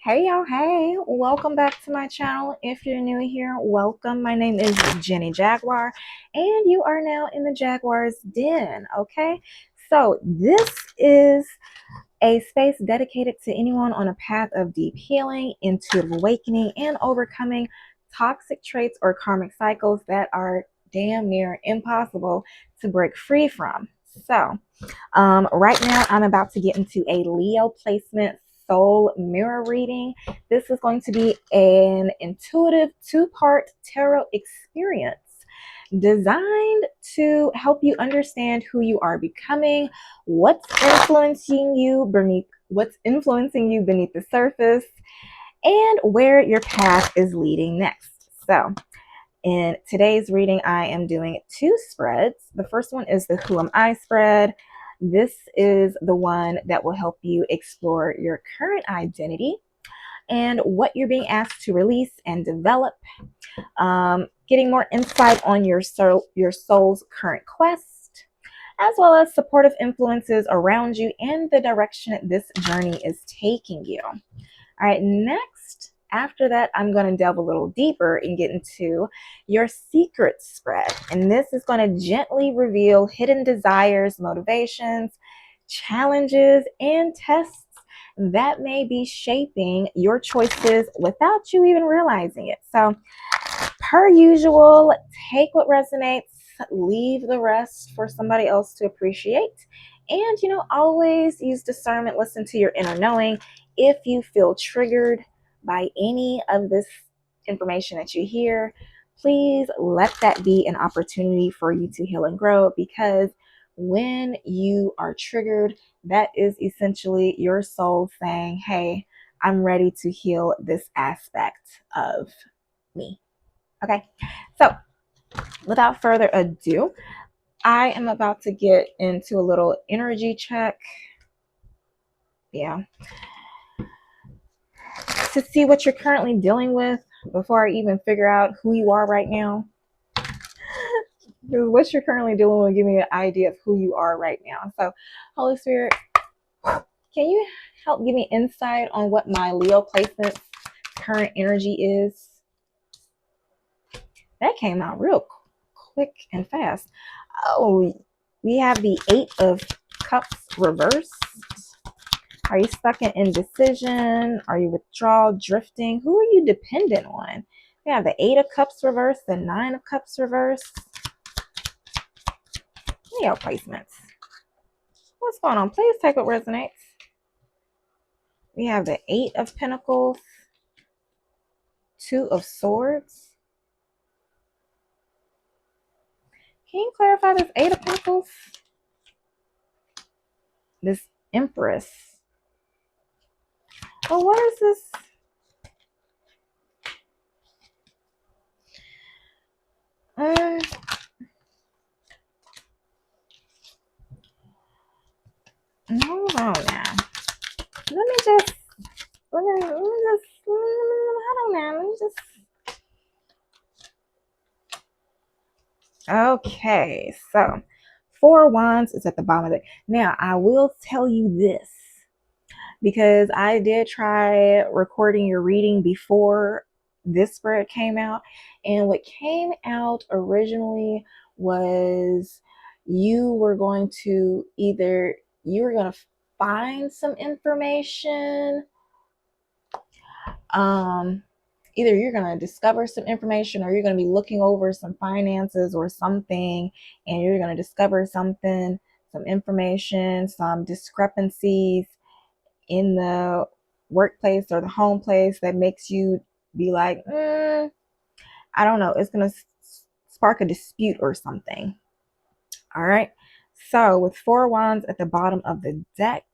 Hey y'all, hey, welcome back to my channel. If you're new here, welcome. My name is Jenny Jaguar, and you are now in the Jaguar's Den, okay? So, this is a space dedicated to anyone on a path of deep healing, intuitive awakening, and overcoming toxic traits or karmic cycles that are damn near impossible to break free from. So, right now, I'm about to get into a Leo placement soul mirror reading. This is going to be an intuitive two-part tarot experience designed to help you understand who you are becoming, what's influencing you beneath the surface, and where your path is leading next. So, in today's reading, I am doing two spreads. The first one is the Who Am I spread. This is the one that will help you explore your current identity and what you're being asked to release and develop, getting more insight on your soul's current quest, as well as supportive influences around you and the direction this journey is taking you. All right, next, after that, I'm going to delve a little deeper and get into your secret spread. And this is going to gently reveal hidden desires, motivations, challenges, and tests that may be shaping your choices without you even realizing it. So, per usual, take what resonates, leave the rest for somebody else to appreciate. And, always use discernment, listen to your inner knowing. If you feel triggered by any of this information that you hear, please let that be an opportunity for you to heal and grow, because when you are triggered, that is essentially your soul saying, hey, I'm ready to heal this aspect of me. Okay, so without further ado, I am about to get into a little energy check. Yeah. To see what you're currently dealing with before I even figure out who you are right now. Because what you're currently dealing with will give me an idea of who you are right now. So, Holy Spirit, can you help give me insight on what my Leo placement's current energy is? That came out real quick and fast. Oh, we have the Eight of Cups reversed. Are you stuck in indecision? Are you withdrawal, drifting? Who are you dependent on? We have the Eight of Cups reversed, the Nine of Cups reversed. Leo placements. What's going on? Please take what resonates. We have the Eight of Pentacles, Two of Swords. Can you clarify this Eight of Pentacles? This Empress. Well, what is this? Hold on now. Let me just, hold on now. Let me just. Okay, so Four of Wands is at the bottom of it. Now, I will tell you this, because I did try recording your reading before this spread came out, and what came out originally was you were going to find some information, either you're going to discover some information, or you're going to be looking over some finances or something, and you're going to discover something, some information, some discrepancies in the workplace or the home place that makes you be like, I don't know, it's going to spark a dispute or something. All right. So with Four of Wands at the bottom of the deck,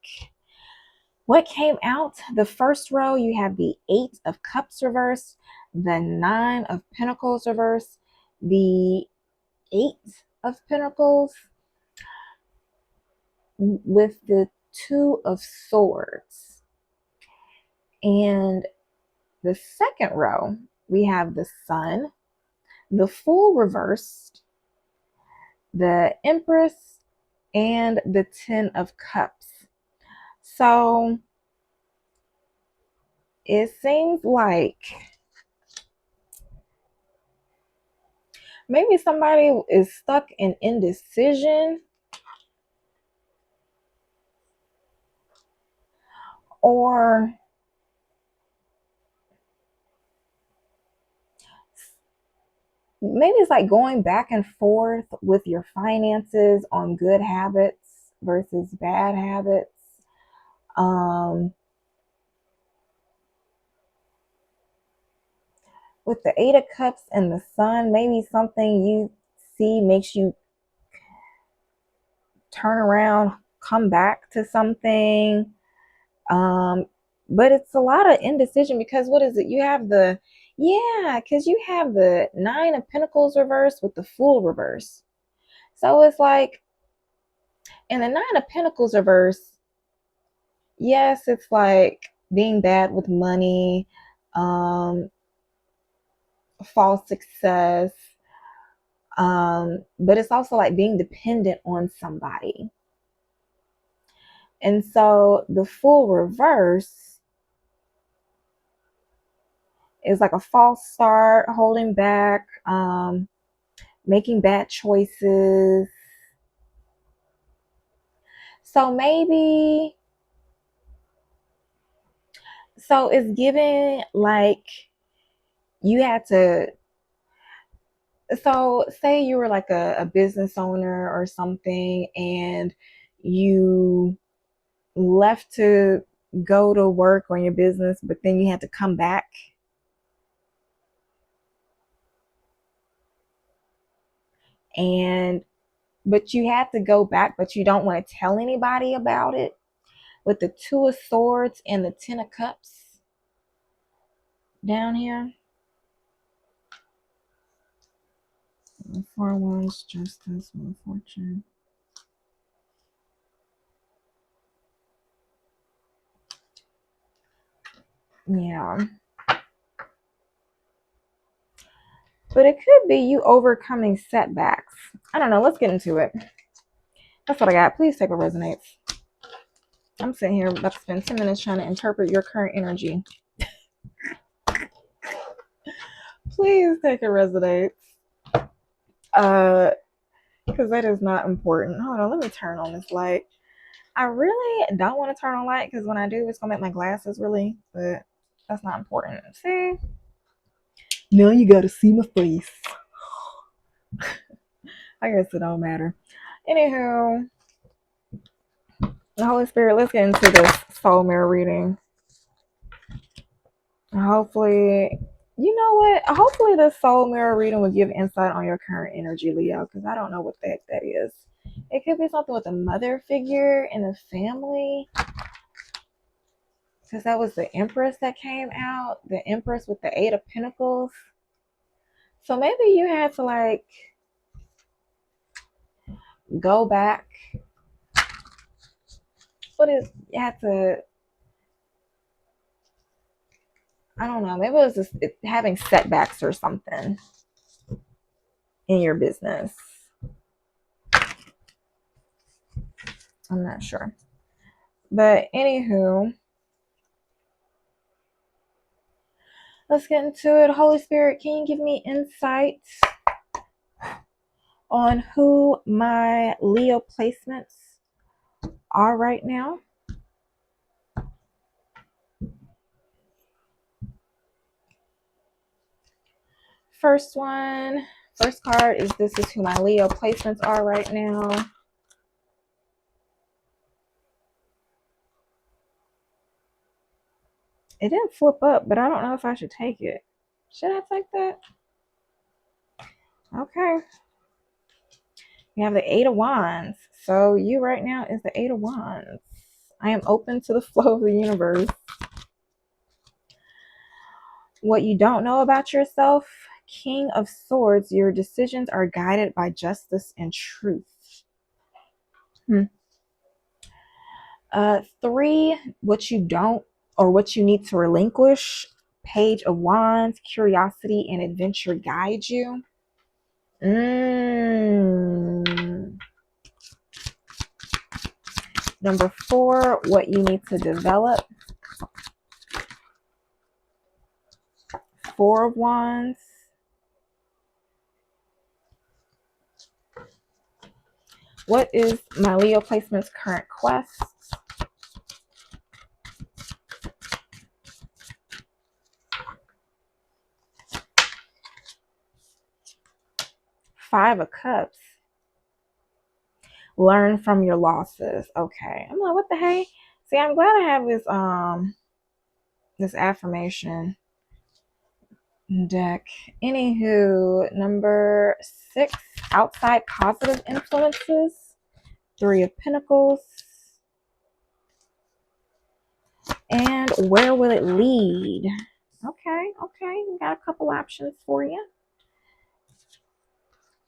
what came out, the first row, you have the Eight of Cups reversed, the Nine of Pentacles reversed, the Eight of Pentacles with the Two of Swords. And the second row, we have the Sun, the Fool reversed, the Empress, and the 10 of Cups. So it seems like maybe somebody is stuck in indecision, or maybe it's like going back and forth with your finances on good habits versus bad habits. Um, with the Eight of Cups and the Sun, maybe something you see makes you turn around, come back to something. But it's a lot of indecision because what is it? You have because you have the Nine of Pentacles reversed with the Fool reverse. So it's like, in the Nine of Pentacles reverse, yes, it's like being bad with money, um, false success, but it's also like being dependent on somebody. And so the Fool reverse is like a false start, holding back, making bad choices. So maybe, so it's given like you had to, so say you were like a business owner or something, and you left to go to work on your business, but then you had to come back. And but you had to go back, but you don't want to tell anybody about it. With the Two of Swords and the Ten of Cups down here. Four of Wands, Justice, Wheel of Fortune. Yeah. But it could be you overcoming setbacks. I don't know. Let's get into it. That's what I got. Please take what resonates. I'm sitting here about to spend 10 minutes trying to interpret your current energy. Please take it resonates. Because that is not important. Hold on, let me turn on this light. I really don't want to turn on light because when I do, it's gonna make my glasses really, but that's not important. See? Now you gotta see my face. I guess it don't matter. Anywho, the Holy Spirit, let's get into this soul mirror reading. Hopefully, you know what? Hopefully the soul mirror reading will give insight on your current energy, Leo, because I don't know what that is. It could be something with a mother figure in the family. Because that was the Empress that came out. The Empress with the Eight of Pentacles. So maybe you had to like go back. You had to, I don't know, maybe it was just having setbacks or something in your business. I'm not sure. But anywho, let's get into it. Holy Spirit, can you give me insight on who my Leo placements are right now? First card is this is who my Leo placements are right now. It didn't flip up, but I don't know if I should take it. Should I take that? Okay. You have the Eight of Wands. So you right now is the Eight of Wands. I am open to the flow of the universe. What you don't know about yourself, King of Swords, your decisions are guided by justice and truth. 3, what you don't or what you need to relinquish, Page of Wands, curiosity and adventure guide you. Number 4, what you need to develop. Four of Wands. What is my Leo placement's current quest? Five of Cups. Learn from your losses. Okay. I'm like, what the hey? See, I'm glad I have this affirmation deck. Anywho, number 6, outside positive influences. 3 of Pentacles. And where will it lead? Okay, we got a couple options for you.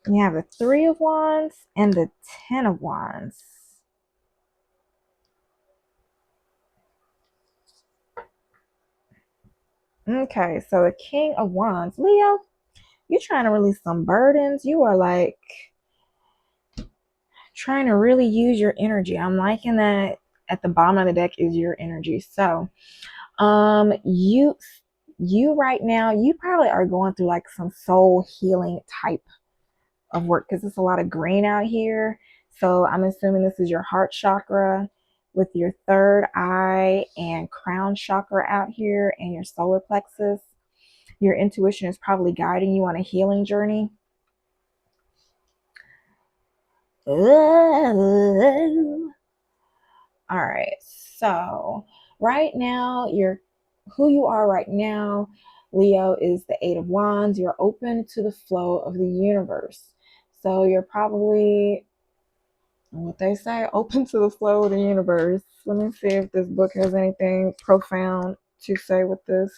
You have the 3 of Wands and the 10 of Wands. Okay, so the King of Wands. Leo, you're trying to release some burdens. You are like trying to really use your energy. I'm liking that at the bottom of the deck is your energy. So, you right now, you probably are going through like some soul healing type of work because there's a lot of green out here. So I'm assuming this is your heart chakra with your third eye and crown chakra out here and your solar plexus. Your intuition is probably guiding you on a healing journey. All right, so right now, who you are right now, Leo, is the 8 of Wands. You're open to the flow of the universe. So you're probably, what they say, open to the flow of the universe. Let me see if this book has anything profound to say with this.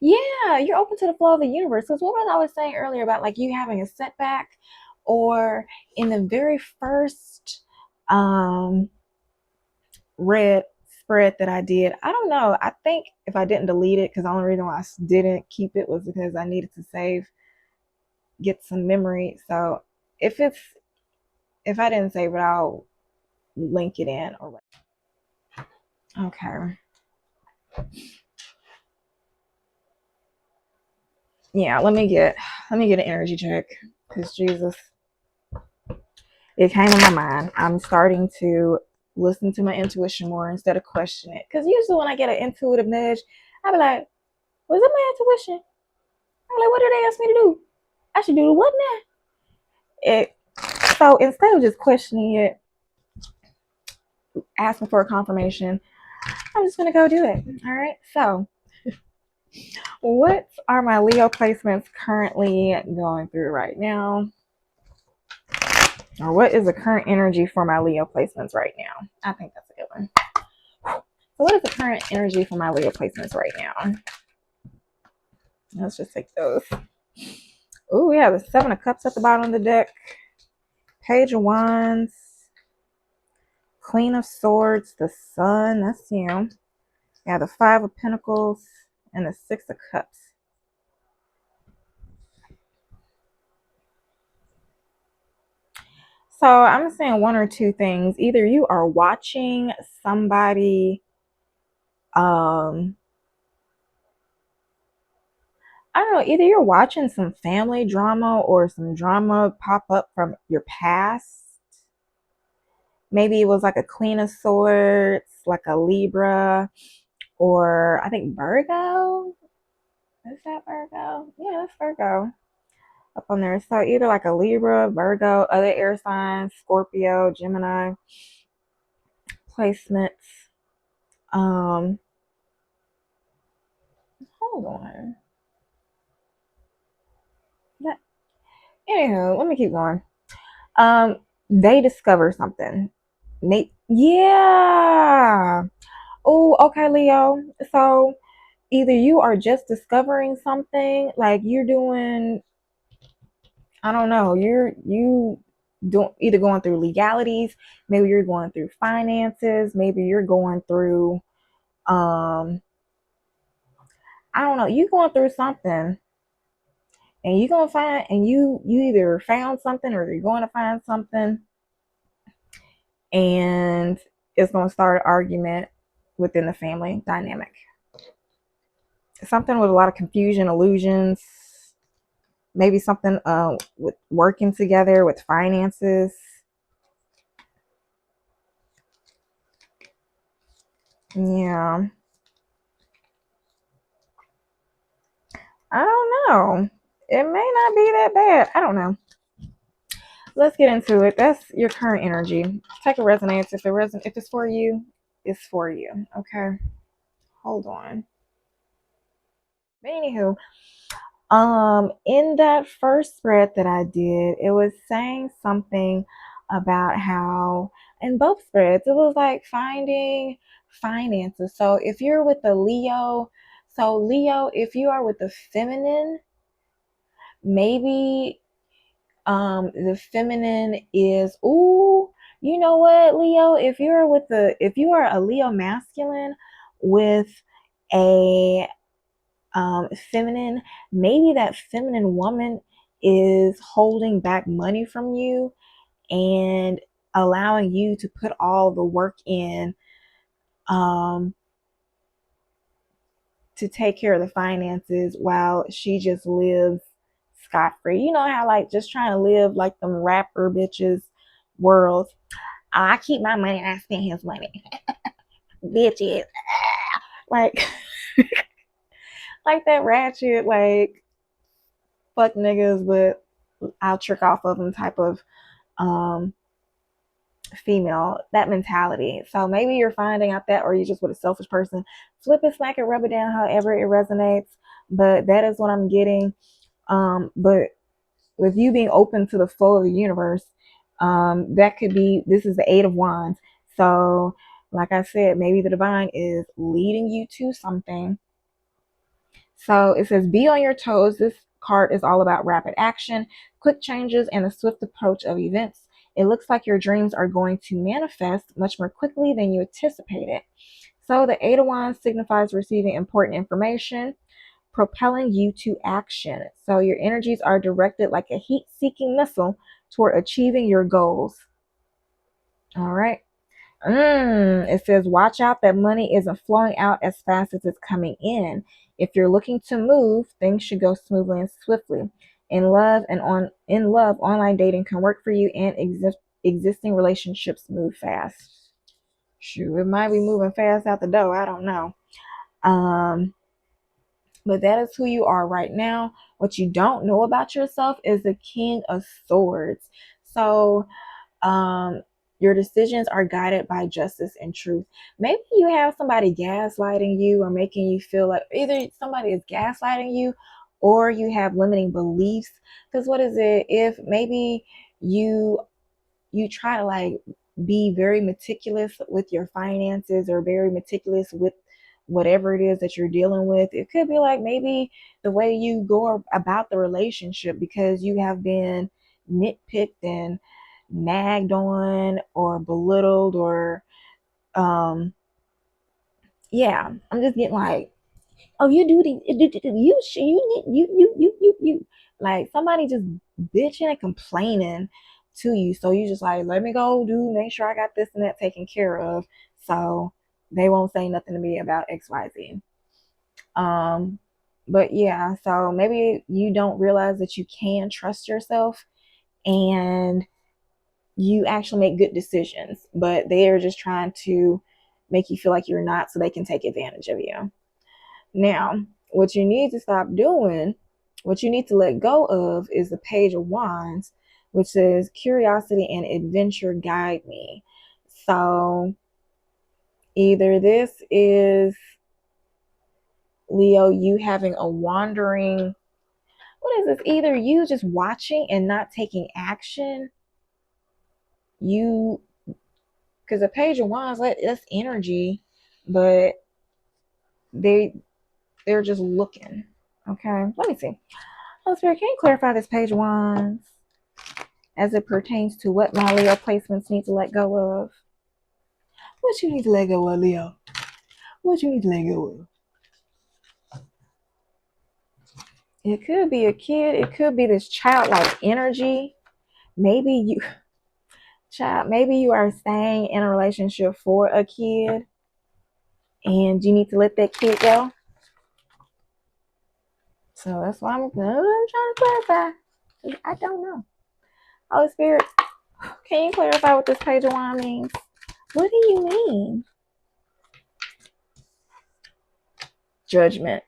Yeah, you're open to the flow of the universe. Because what was I was saying earlier about like you having a setback, or in the very first red spread that I did, I don't know. I think if I didn't delete it, because the only reason why I didn't keep it was because I needed to get some memory. So if I didn't save it, I'll link it in or what. Okay. Yeah, let me get an energy check because Jesus, it came in my mind. I'm starting to listen to my intuition more instead of question it. Because usually when I get an intuitive nudge, I'll be like, was it my intuition? I'm like, what did they ask me to do? I should do the what now? So instead of just questioning it, asking for a confirmation, I'm just gonna go do it. All right. So, what are my Leo placements currently going through right now? Or what is the current energy for my Leo placements right now? I think that's a good one. So what is the current energy for my Leo placements right now? Let's just take those. Oh, we have the 7 of Cups at the bottom of the deck. Page of Wands. Queen of Swords. The Sun. That's you. We have the 5 of Pentacles and the 6 of Cups. So I'm saying one or two things. Either you are watching somebody, I don't know, either you're watching some family drama or some drama pop up from your past. Maybe it was like a Queen of Swords, like a Libra, or I think Virgo. Is that Virgo? Yeah, that's Virgo up on there. So either like a Libra, Virgo, other air signs, Scorpio, Gemini placements. Hold on. Anyhow, let me keep going. They discover something. Yeah. Oh, okay, Leo. So either you are just discovering something, like you're doing, I don't know, you don't either going through legalities, maybe you're going through finances, maybe you're going through I don't know, you're going through something and you're gonna find and you either found something or you're going to find something and it's going to start an argument within the family dynamic. something with a lot of confusion, illusions, maybe something with working together with finances. Yeah. I don't know. It may not be that bad. I don't know. Let's get into it. That's your current energy. Take a resonance. If it's for you, it's for you. Okay. Hold on. But anywho, in that first spread that I did, it was saying something about how in both spreads it was like finding finances. So if you're with the Leo, so Leo, if you are with the feminine, maybe the feminine is, ooh, you know what, Leo, if you are a Leo masculine with a feminine, maybe that feminine woman is holding back money from you and allowing you to put all the work in um to take care of the finances while she just lives scot free. You know how like just trying to live like them rapper bitches world. I keep my money and I spend his money. Bitches. Like like that ratchet, like fuck niggas, but I'll trick off of them type of um female, that mentality. So maybe you're finding out that, or you're just with a selfish person. Flip it, smack it, rub it down, however it resonates. But that is what I'm getting. But with you being open to the flow of the universe, that could be, this is the Eight of Wands. So, like I said, maybe the divine is leading you to something. So it says, be on your toes. This card is all about rapid action, quick changes, and a swift approach of events. It looks like your dreams are going to manifest much more quickly than you anticipated. So the Eight of Wands signifies receiving important information, propelling you to action. So your energies are directed like a heat-seeking missile toward achieving your goals. All right. It says, watch out that money isn't flowing out as fast as it's coming in. If you're looking to move, things should go smoothly and swiftly. In love, online dating can work for you, and existing relationships move fast. Shoot, it might be moving fast out the door. I don't know. But that is who you are right now. What you don't know about yourself is the King of Swords. So, your decisions are guided by justice and truth. Maybe you have somebody gaslighting you or making you feel like either somebody is gaslighting you or you have limiting beliefs. Because what is it? If maybe you try to like be very meticulous with your finances or very meticulous with whatever it is that you're dealing with. It could be like maybe the way you go about the relationship because you have been nitpicked and nagged on or belittled or yeah, I'm just getting like, oh, you do the you like somebody just bitching and complaining to you, so you just like, let me go do, make sure I got this and that taken care of, so they won't say nothing to me about XYZ. But yeah, so maybe you don't realize that you can trust yourself and you actually make good decisions, but they are just trying to make you feel like you're not so they can take advantage of you. Now, what you need to stop doing, what you need to let go of is the Page of Wands, which says curiosity and adventure guide me. So either this is, Leo, you having a wandering, what is this? Either you just watching and not taking action. You, because the Page of Wands, that's energy, but they're just looking. Okay, let me see. Oh, Spirit, can you clarify this Page of Wands as it pertains to what my Leo placements need to let go of? What you need to let go of, Leo? What you need to let go of? It could be a kid. It could be this childlike energy. Maybe maybe you are staying in a relationship for a kid and you need to let that kid go. So that's why I'm trying to clarify. I don't know. Holy Spirit, can you clarify what this page of wine means? What do you mean? Judgment.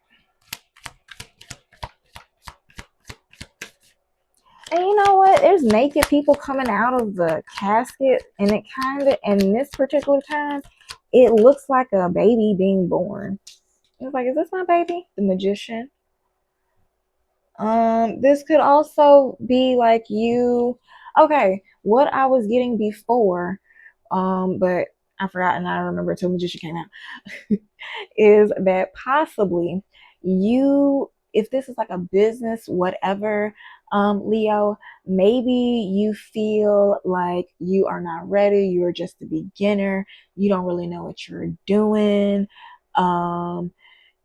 And you know what? There's naked people coming out of the casket, and it kind of, in this particular time, it looks like a baby being born. It's like, is this my baby? The magician. This could also be like you. Okay, what I was getting before, but I forgot and I don't remember until Magician came out, is that possibly you, if this is like a business, whatever, Leo, maybe you feel like you are not ready, you're just a beginner, you don't really know what you're doing.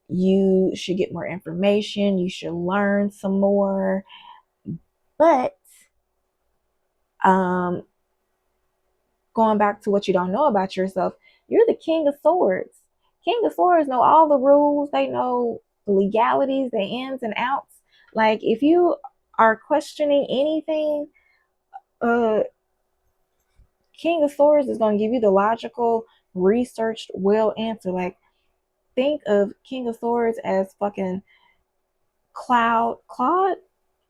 You should get more information, you should learn some more. But going back to what you don't know about yourself, you're the King of Swords. King of Swords know all the rules, they know the legalities, the ins and outs. Like if you are questioning anything, King of Swords is going to give you the logical, researched, well answer. Like think of King of Swords as fucking Claude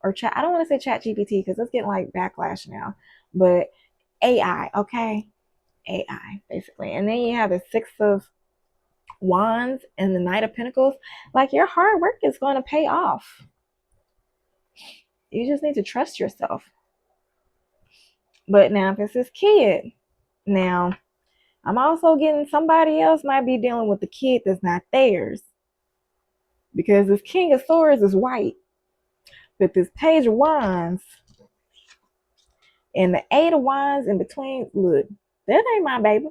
or chat. I don't want to say Chat GPT because it's getting like backlash now, but AI, okay? AI, basically. And then you have the Six of Wands and the Knight of Pentacles. Like your hard work is going to pay off. You just need to trust yourself. But now, if it's this kid, now I'm also getting somebody else might be dealing with the kid that's not theirs. Because this King of Swords is white. But this Page of Wands and the Eight of Wands in between, look, that ain't my baby.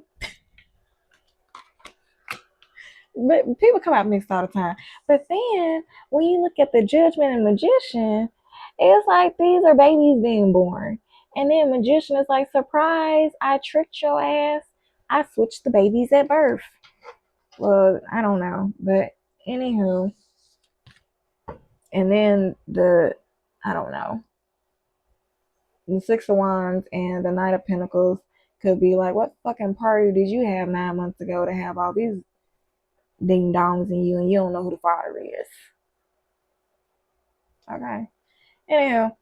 But people come out mixed all the time. But then when you look at the Judgment and Magician, it's like these are babies being born. And then Magician is like, surprise, I tricked your ass. I switched the babies at birth. Well, I don't know. But anywho. And then I don't know. The Six of Wands and the Knight of Pentacles could be like, what fucking party did you have 9 months ago to have all these ding dongs in you and you don't know who the father is? Okay. Anyhow,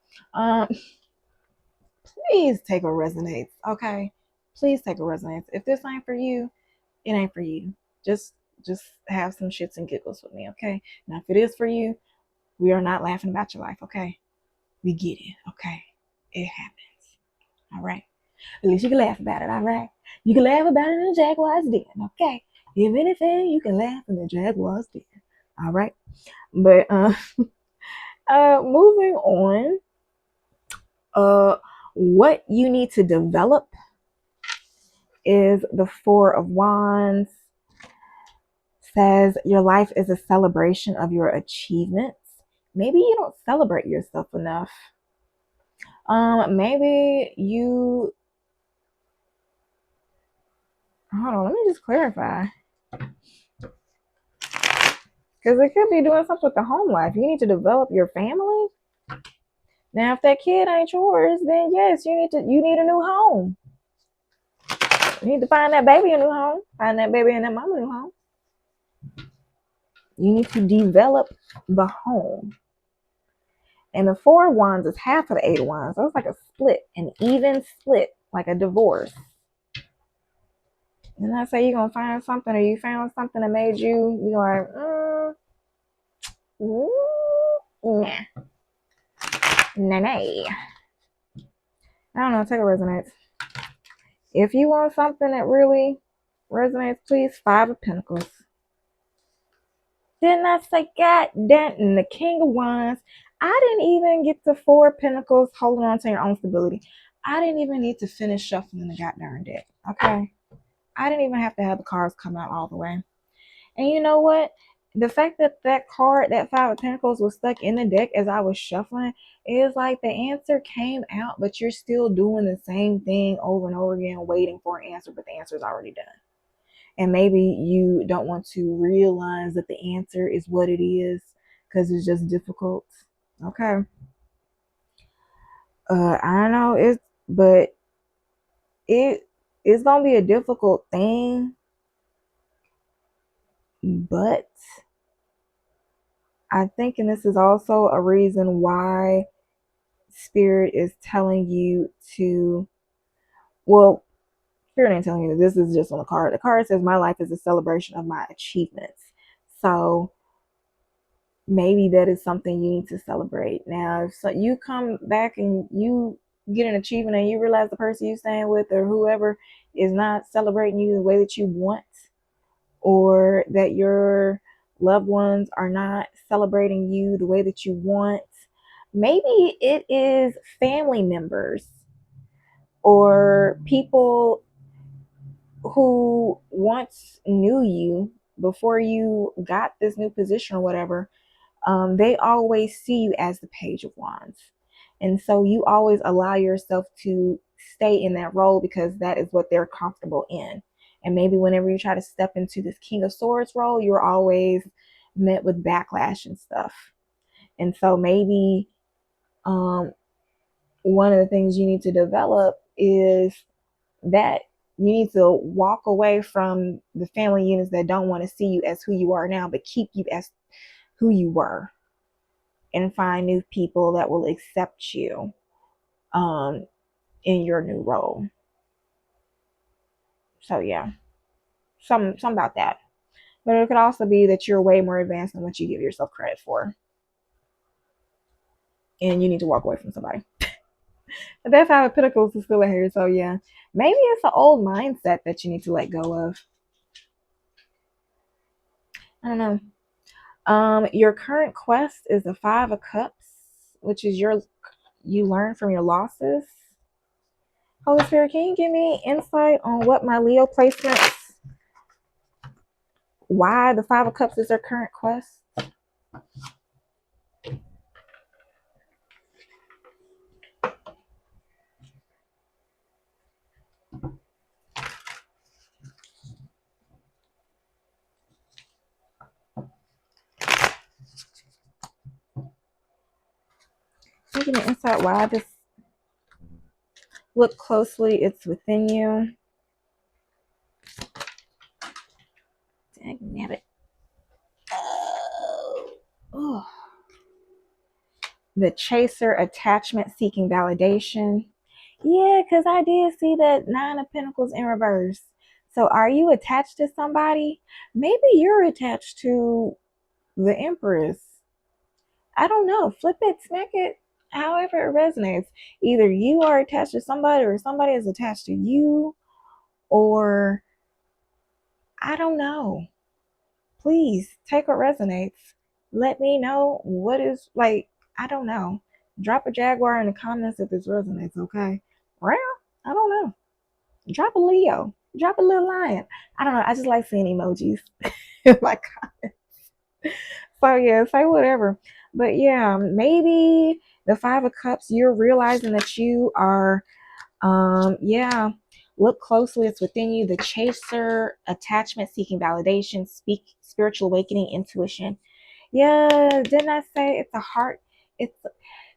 please take what resonates. Okay. Please take what resonates. If this ain't for you, it ain't for you. Just have some shits and giggles with me, okay? Now if it is for you, we are not laughing about your life, okay? We get it, okay? It happens. All right. At least you can laugh about it, all right? You can laugh about it in the Jaguar's den, okay? If anything, you can laugh in the Jaguar's den. All right. But moving on. What you need to develop is the Four of Wands. Says your life is a celebration of your achievements. Maybe you don't celebrate yourself enough. Maybe you, hold on, let me just clarify. Because it could be doing something with the home life. You need to develop your family. Now, if that kid ain't yours, then yes, you need a new home. You need to find that baby a new home. Find that baby and that mama a new home. You need to develop the home. And the Four of Wands is half of the Eight of Wands. So it's like a split, an even split, like a divorce. And I say you're going to find something or you found something that made you be like, nah. Nay. I don't know, take a resonates. If you want something that really resonates, please, Five of Pentacles. Didn't I say, God damn, the King of Wands? I didn't even get the Four of Pentacles holding on to your own stability. I didn't even need to finish shuffling the goddamn deck, okay? I didn't even have to have the cards come out all the way. And you know what? The fact that that card, that Five of Pentacles, was stuck in the deck as I was shuffling, is like the answer came out, but you're still doing the same thing over and over again, waiting for an answer, but the answer is already done. And maybe you don't want to realize that the answer is what it is because it's just difficult. Okay. I don't know. But it's gonna be a difficult thing, but I think, and this is also a reason why Spirit is telling you to, well, Spirit ain't telling you, this is just on the card. The card says, my life is a celebration of my achievements. So maybe that is something you need to celebrate. Now, if so, you come back and you get an achievement and you realize the person you're staying with or whoever is not celebrating you the way that you want, or that your loved ones are not celebrating you the way that you want, maybe it is family members or people who once knew you before you got this new position or whatever. They always see you as the Page of Wands. And so you always allow yourself to stay in that role because that is what they're comfortable in. And maybe whenever you try to step into this King of Swords role, you're always met with backlash and stuff. And so maybe one of the things you need to develop is that you need to walk away from the family units that don't want to see you as who you are now, but keep you as who you were, and find new people that will accept you in your new role. So yeah, some about that. But it could also be that you're way more advanced than what you give yourself credit for, and you need to walk away from somebody. But that's how Pentacles is still here. So yeah, maybe it's an old mindset that you need to let go of. I don't know. Your current quest is the Five of Cups, which is you learn from your losses. Holy Spirit, can you give me insight on what my Leo placements, why the Five of Cups is their current quest? Can you give me insight why this? Look closely, it's within you. Dang it. Oh. The Chaser, attachment seeking validation. Yeah, because I did see that Nine of Pentacles in reverse. So are you attached to somebody? Maybe you're attached to the Empress. I don't know. Flip it, smack it, however it resonates. Either you are attached to somebody or somebody is attached to you, or I don't know. Please take what resonates. Let me know what is, like, I don't know. Drop a Jaguar in the comments if this resonates, okay? Well, I don't know. Drop a Leo. Drop a little lion. I don't know. I just like seeing emojis in my comments. So yeah, say whatever. But yeah, maybe the Five of Cups, you're realizing that you are yeah, look closely, it's within you. The Chaser, attachment seeking validation, spiritual awakening, intuition. Yeah, didn't I say it's a heart? It's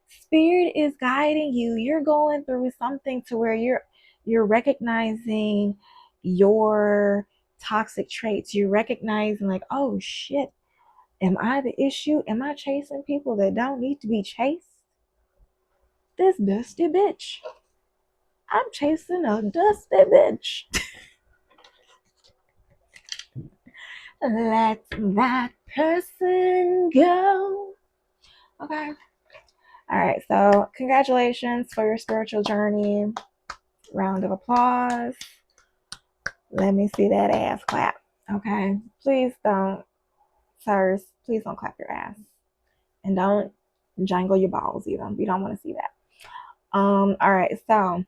Spirit is guiding you. You're going through something to where you're recognizing your toxic traits. You're recognizing, like, oh shit, am I the issue? Am I chasing people that don't need to be chased? This dusty bitch. I'm chasing a dusty bitch. Let that person go. Okay. All right. So, congratulations for your spiritual journey. Round of applause. Let me see that ass clap. Okay. Please don't, sirs, please don't clap your ass. And don't jangle your balls either. We don't want to see that. All right. So,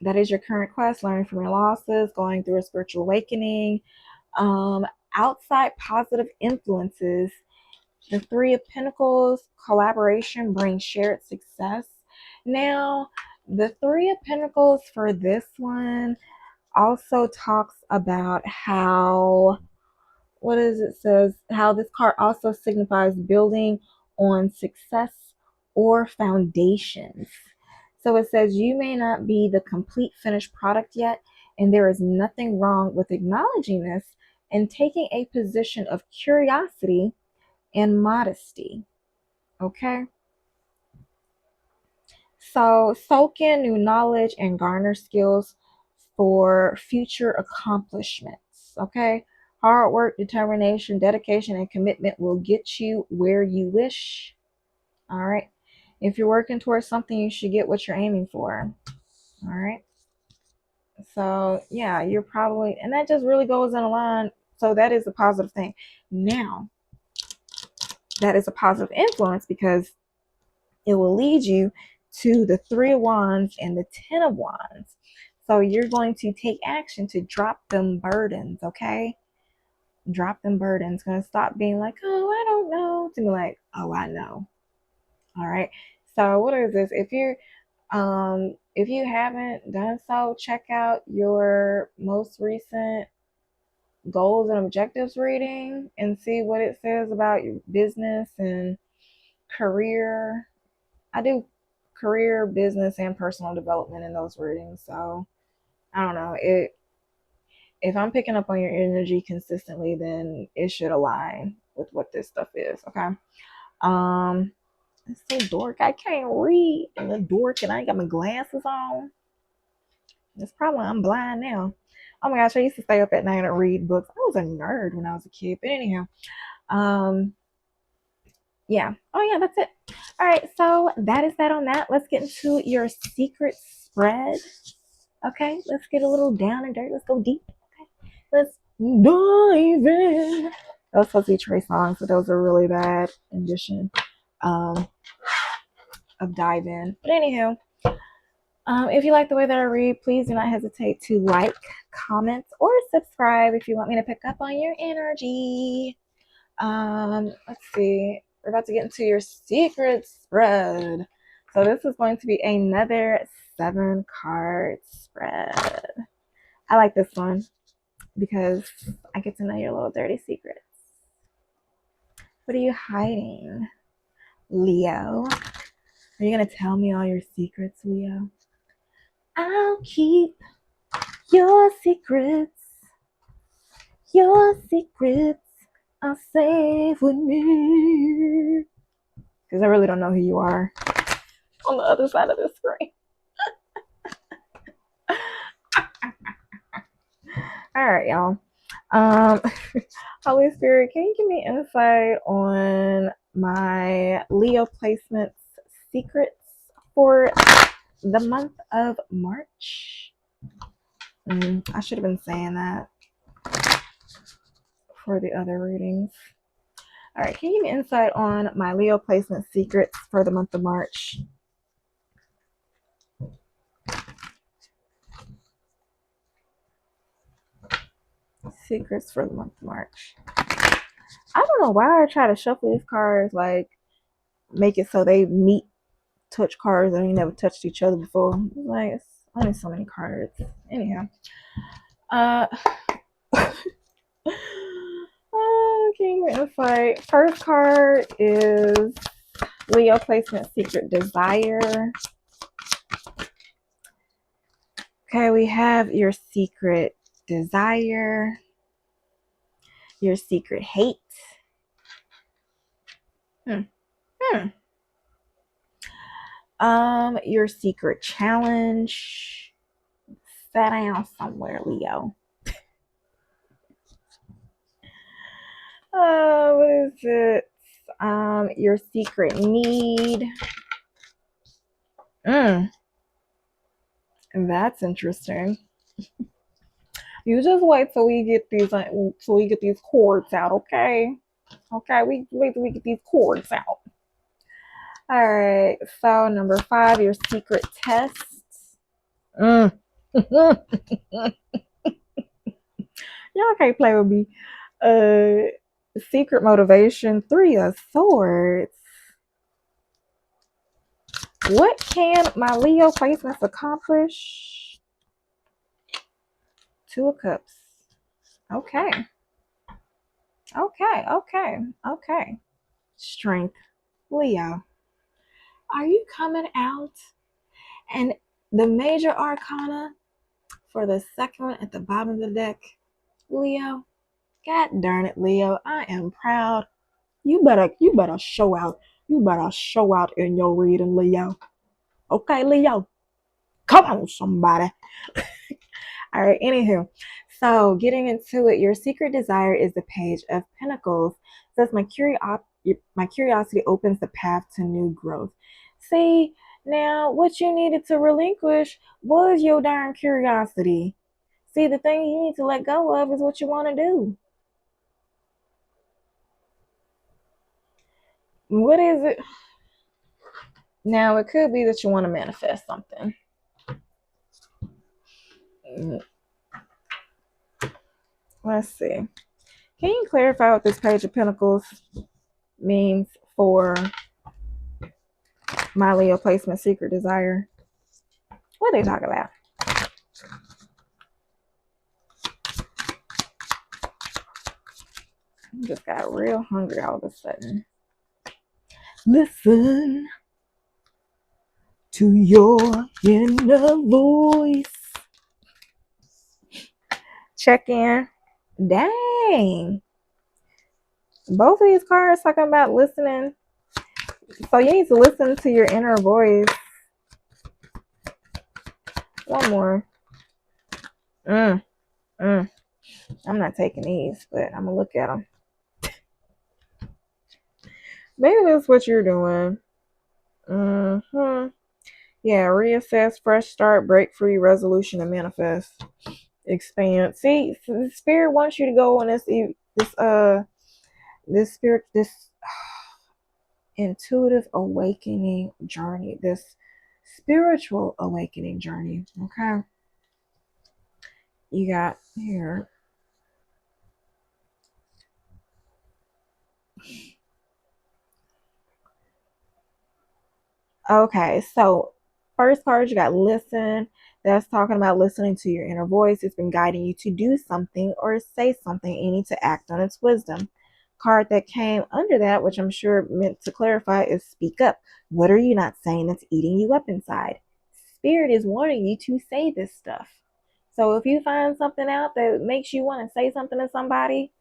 that is your current quest, learning from your losses, going through a spiritual awakening. Outside positive influences. The Three of Pentacles, collaboration brings shared success. Now, the Three of Pentacles for this one also talks about how what is it says? How this card also signifies building on success or foundations. So it says you may not be the complete finished product yet, and there is nothing wrong with acknowledging this and taking a position of curiosity and modesty. Okay? So soak in new knowledge and garner skills for future accomplishments. Okay? Hard work, determination, dedication, and commitment will get you where you wish. All right? If you're working towards something, you should get what you're aiming for. All right? So, yeah, you're probably, and that just really goes in a line. So, that is a positive thing. Now, that is a positive influence because it will lead you to the Three of Wands and the Ten of Wands. So, you're going to take action to drop them burdens, okay? Drop them burdens. Going to stop being like, oh, I don't know, to be like, oh, I know. All right. So, what is this? If you haven't done so, check out your most recent goals and objectives reading and see what it says about your business and career. I do career, business, and personal development in those readings. So I don't know. If I'm picking up on your energy consistently, then it should align with what this stuff is. Okay. Um, it's so dark. I can't read in the dark and I ain't got my glasses on. It's probably I'm blind now. Oh my gosh, I used to stay up at night and read books. I was a nerd when I was a kid. But anyhow, yeah. Oh yeah, that's it. All right, so that is that on that. Let's get into your secret spread. Okay, let's get a little down and dirty. Let's go deep. Okay, let's dive in. That was supposed to be Trey Songz, but that was a really bad rendition of dive in. But anywho, if you like the way that I read, please do not hesitate to like, comment, or subscribe if you want me to pick up on your energy. Let's see. We're about to get into your secret spread. So this is going to be another 7-card spread. I like this one because I get to know your little dirty secrets. What are you hiding, Leo? Are you going to tell me all your secrets, Leo? I'll keep your secrets. Your secrets are safe with me. Because I really don't know who you are on the other side of the screen. All right, y'all. Holy Spirit, can you give me insight on my Leo placements secrets for the month of March? I should have been saying that for the other readings. All right, can you give me insight on my Leo placement secrets for the month of March? Secrets for the month of March. I don't know why I try to shuffle these cards, like make it so they meet, touch cards and we never touched each other before. Like, it's only so many cards. Anyhow. Okay, insight. First card is Leo placement secret desire. Okay, we have your secret desire, your secret hate. Your secret challenge. Set down somewhere, Leo. What is it? Your secret need. That's interesting. You just wait till we get these cords out, okay? Okay, we wait till we get these cords out. All right. So number 5, your secret tests. Y'all can't play with me. Secret motivation. 3 of Swords. What can my Leo placements accomplish? 2 of Cups. Okay. Okay. Strength. Leo, are you coming out? And the major arcana for the second one at the bottom of the deck, Leo. God darn it, Leo. I am proud. You better show out. You better show out in your reading, Leo. Okay, Leo. Come on, somebody. All right, anywho. So getting into it, your secret desire is the Page of Pentacles. It says my curiosity opens the path to new growth. See, now what you needed to relinquish was your darn curiosity. See, the thing you need to let go of is what you want to do. What is it? Now, it could be that you want to manifest something. Let's see. Can you clarify what this Page of Pentacles means for my Leo placement secret desire? What are they talking about? I just got real hungry all of a sudden. Listen to your inner voice. Check in. Dang. Both of these cards talking about listening. So you need to listen to your inner voice. One more. I'm not taking these, but I'm going to look at them. Maybe that's what you're doing. Yeah, reassess, fresh start, break free, resolution, and manifest. Expand. See, the spirit wants you to go on this intuitive awakening journey, this spiritual awakening journey. Okay. You got here. Okay, so first card, you got listen. That's talking about listening to your inner voice. It's been guiding you to do something or say something. You need to act on its wisdom. Card that came under that, which I'm sure meant to clarify, is speak up. What are you not saying that's eating you up inside? Spirit is wanting you to say this stuff. So if you find something out that makes you want to say something to somebody,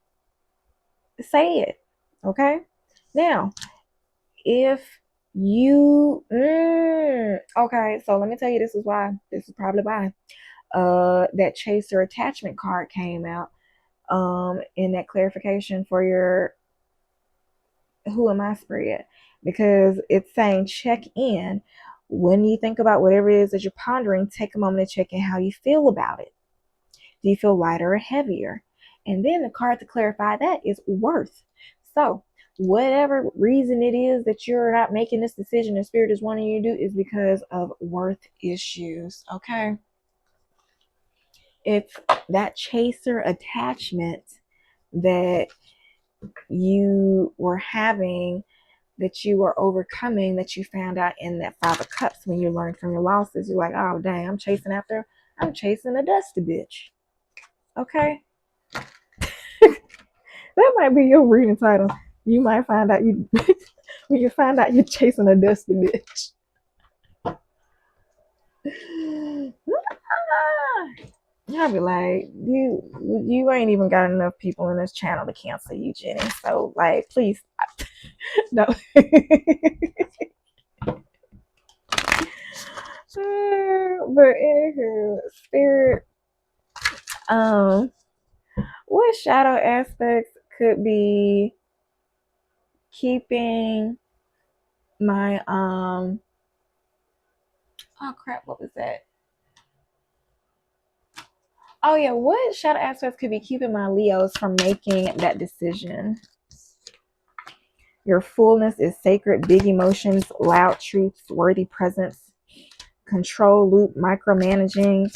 say it. Okay? Now, if you okay, so let me tell you, this is probably why that chaser attachment card came out in that clarification for your who am I spread, because it's saying check in. When you think about whatever it is that you're pondering, take a moment to check in how you feel about it. Do you feel lighter or heavier? And then the card to clarify that is worth. So whatever reason it is that you're not making this decision the spirit is wanting you to do is because of worth issues. Okay. It's that chaser attachment that you were having, that you were overcoming, that you found out in that Five of Cups when you learned from your losses. You're like, oh dang, I'm chasing a dusty bitch. Okay. That might be your reading title. You might find out when you find out you're chasing a dusty bitch. I'll be like, you ain't even got enough people in this channel to cancel you, Jenny. So like, please stop. No. But anywho, spirit, what shadow aspects could be keeping my oh crap, what was that? Oh yeah, what shadow aspects could be keeping my Leos from making that decision? Your fullness is sacred, big emotions, loud truths, worthy presence, control loop, micromanaging,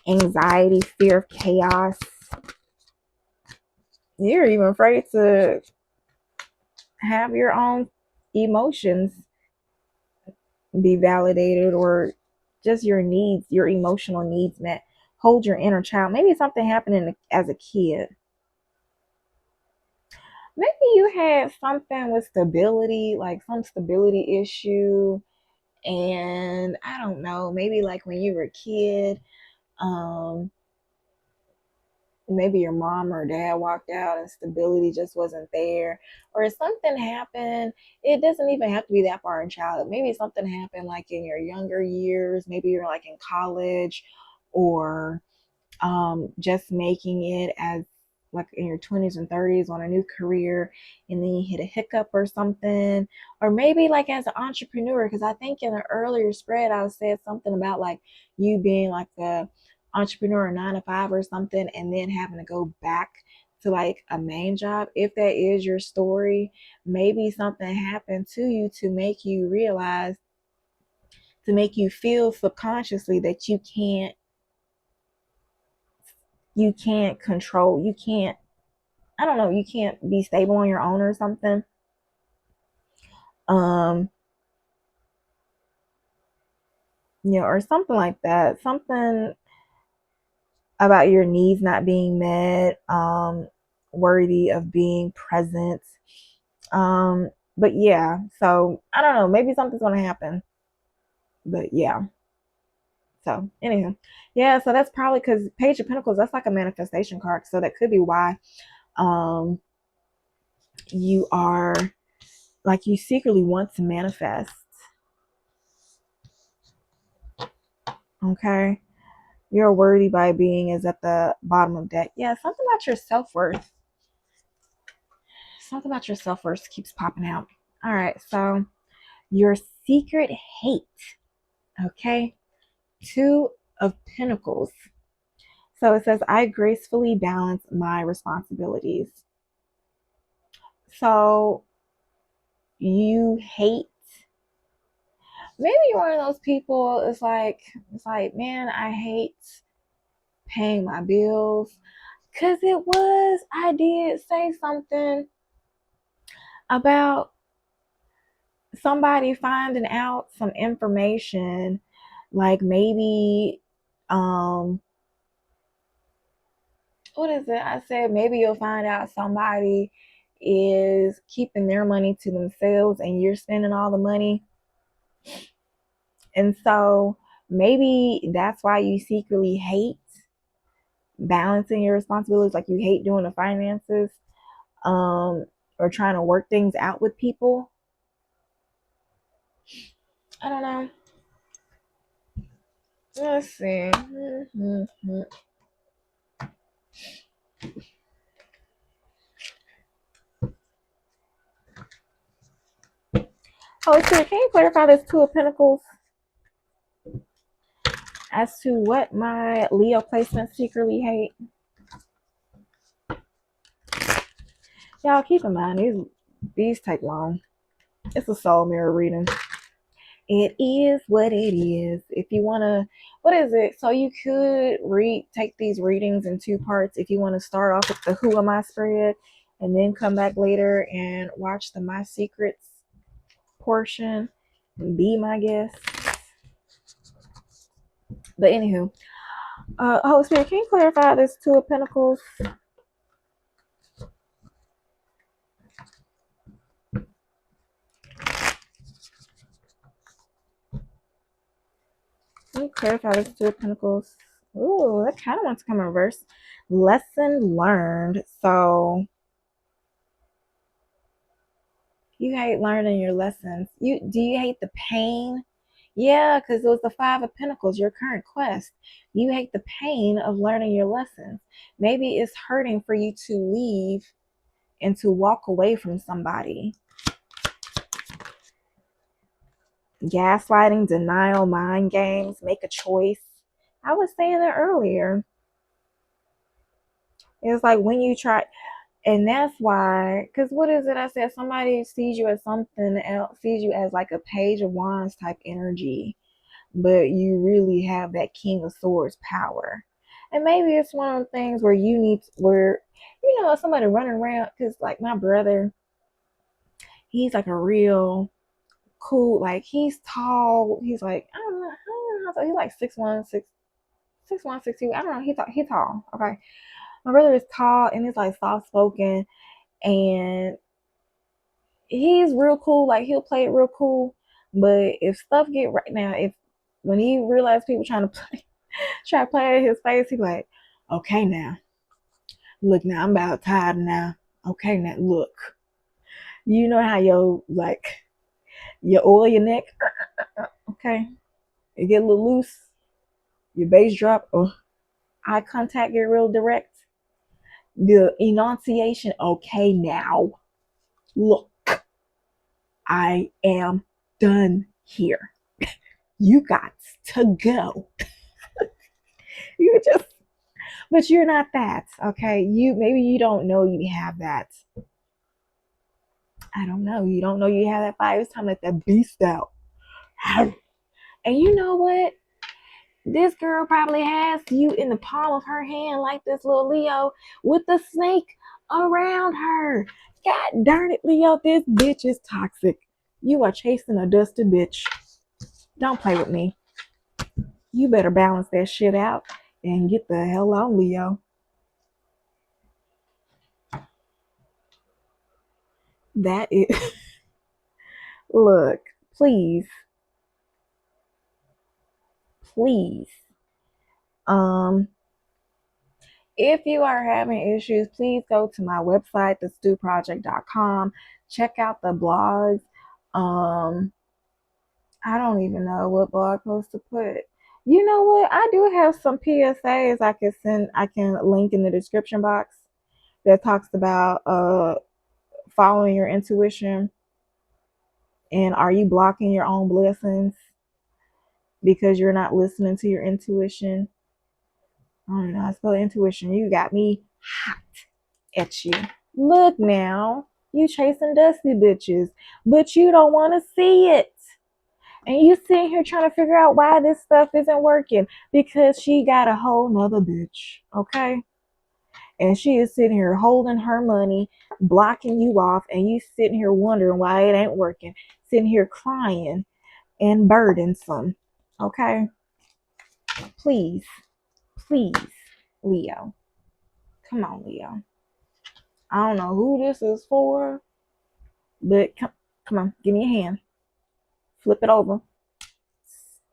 anxiety, fear of chaos. You're even afraid to have your own emotions be validated, or just your needs, your emotional needs met. Hold your inner child. Maybe something happening as a kid. maybe you had something with stability, like some stability issue. And I don't know, maybe like when you were a kid, um, maybe your mom or dad walked out and stability just wasn't there, or something happened. It doesn't even have to be that far in childhood. Maybe something happened like in your younger years. Maybe you're like in college, or just making it as like in your 20s and 30s on a new career, and then you hit a hiccup or something. Or maybe like as an entrepreneur, because I think in an earlier spread I said something about like you being like a entrepreneur 9 to 5 or something, and then having to go back to like a main job. If that is your story, maybe something happened to you to make you realize, to make you feel subconsciously that you can't control, you can't, I don't know, you can't be stable on your own or something. Um, or something like that. Something about your needs not being met, worthy of being present. But yeah, so I don't know, maybe something's gonna happen. But yeah. So anyhow. Yeah, so that's probably because Page of Pentacles, that's like a manifestation card. So that could be why um you are like you secretly want to manifest. Okay. You're worthy by being is at the bottom of that. Yeah, something about your self worth. Something about your self worth keeps popping out. All right, so your secret hate. Okay, Two of Pentacles. So it says, I gracefully balance my responsibilities. So you hate. Maybe you're one of those people. It's like, man, I hate paying my bills. Cause I did say something about somebody finding out some information, like maybe what is it, I said maybe you'll find out somebody is keeping their money to themselves and you're spending all the money. And so maybe that's why you secretly hate balancing your responsibilities, like you hate doing the finances, or trying to work things out with people. I don't know. Let's see. Oh, sure. Can you clarify this Two of Pentacles as to what my Leo placements secretly hate? Y'all keep in mind these take long. It's a soul mirror reading. It is what it is. If you wanna, what is it? So you could take these readings in two parts. If you want to start off with the Who Am I spread, and then come back later and watch the My Secrets portion and be my guest. But anywho, Holy Spirit, can you clarify this Two of Pentacles? Can you clarify this Two of Pentacles? Ooh, that kind of wants to come in reverse. Lesson learned. So you hate learning your lessons. Do you hate the pain? Yeah, because it was the Five of Pentacles, your current quest. You hate the pain of learning your lessons. Maybe it's hurting for you to leave and to walk away from somebody. Gaslighting, denial, mind games, make a choice. I was saying that earlier. It's like when you try, and that's why, because what is it I said? Somebody sees you as something else, sees you as like a Page of Wands type energy, but you really have that King of Swords power. And maybe it's one of the things where somebody running around, because like my brother, he's like a real cool, like he's tall. He's like, I don't know, he's like 6'1", 6'1", 6'2". I don't know. He's tall. Okay. My brother is tall and he's like soft spoken, And he's real cool. Like, he'll play it real cool. But if stuff get right now, if when he realized people trying to play at his face, he like, okay now, look now, I'm about tired now. Okay now, look, you know how your oil your neck, okay, it get a little loose, your base drop, or eye contact get real direct, the enunciation, okay now, look, I am done here. You got to go. You just, but you're not that, okay? Maybe you don't know you have that. I don't know. You don't know you have that fire. It's time to let that beast out. And you know what? This girl probably has you in the palm of her hand, like this little Leo, with the snake around her. God darn it, Leo, this bitch is toxic. You are chasing a dusty bitch. Don't play with me. You better balance that shit out and get the hell on, Leo. That is, look, please, please. Um, if you are having issues, please go to my website, thestewproject.com. Check out the blogs. I don't even know what blog post to put. You know what? I do have some PSAs I can link in the description box that talks about following your intuition, and are you blocking your own blessings because you're not listening to your intuition? I don't know. I spell intuition. You got me hot at you. Look now, you chasing dusty bitches, but you don't want to see it. And you sitting here trying to figure out why this stuff isn't working because she got a whole nother bitch, okay? And she is sitting here holding her money, blocking you off, and you sitting here wondering why it ain't working, sitting here crying and burdensome, okay? Please, please, Leo. Come on, Leo. I don't know who this is for, but come on, give me a hand. Flip it over.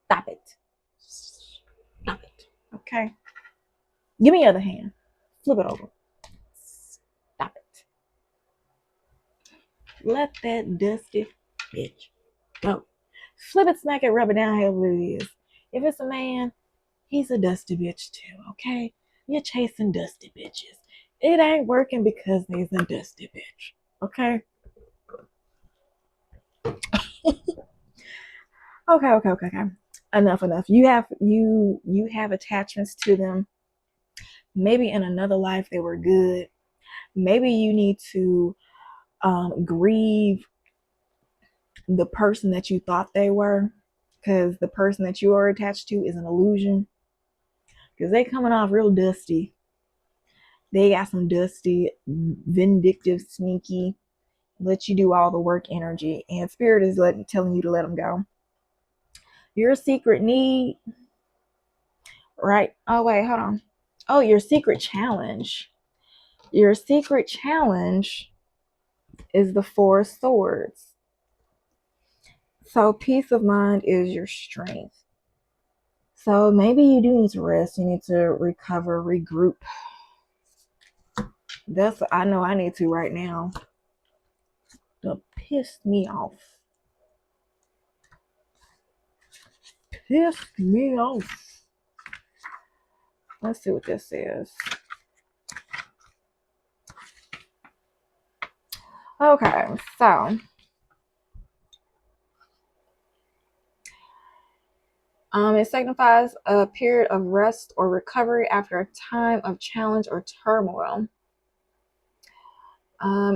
Stop it. Stop it. Okay. Give me the other hand. Flip it over. Stop it. Let that dusty bitch go. Flip it, smack it, rub it down, however it is. If it's a man, he's a dusty bitch too, okay? You're chasing dusty bitches. It ain't working because he's a dusty bitch, okay? Okay. Enough. You have attachments to them. Maybe in another life they were good. Maybe you need to grieve the person that you thought they were, because the person that you are attached to is an illusion. Because they coming off real dusty. They got some dusty, vindictive, sneaky, let you do all the work energy, and spirit is telling you to let them go. Your secret need, right? Oh wait, hold on. Oh, your secret challenge. Your secret challenge is the Four of Swords. So peace of mind is your strength. So maybe you do need to rest. You need to recover, regroup. I know I need to right now. That pissed me off. Pissed me off. Let's see what this says. Okay, so it signifies a period of rest or recovery after a time of challenge or turmoil.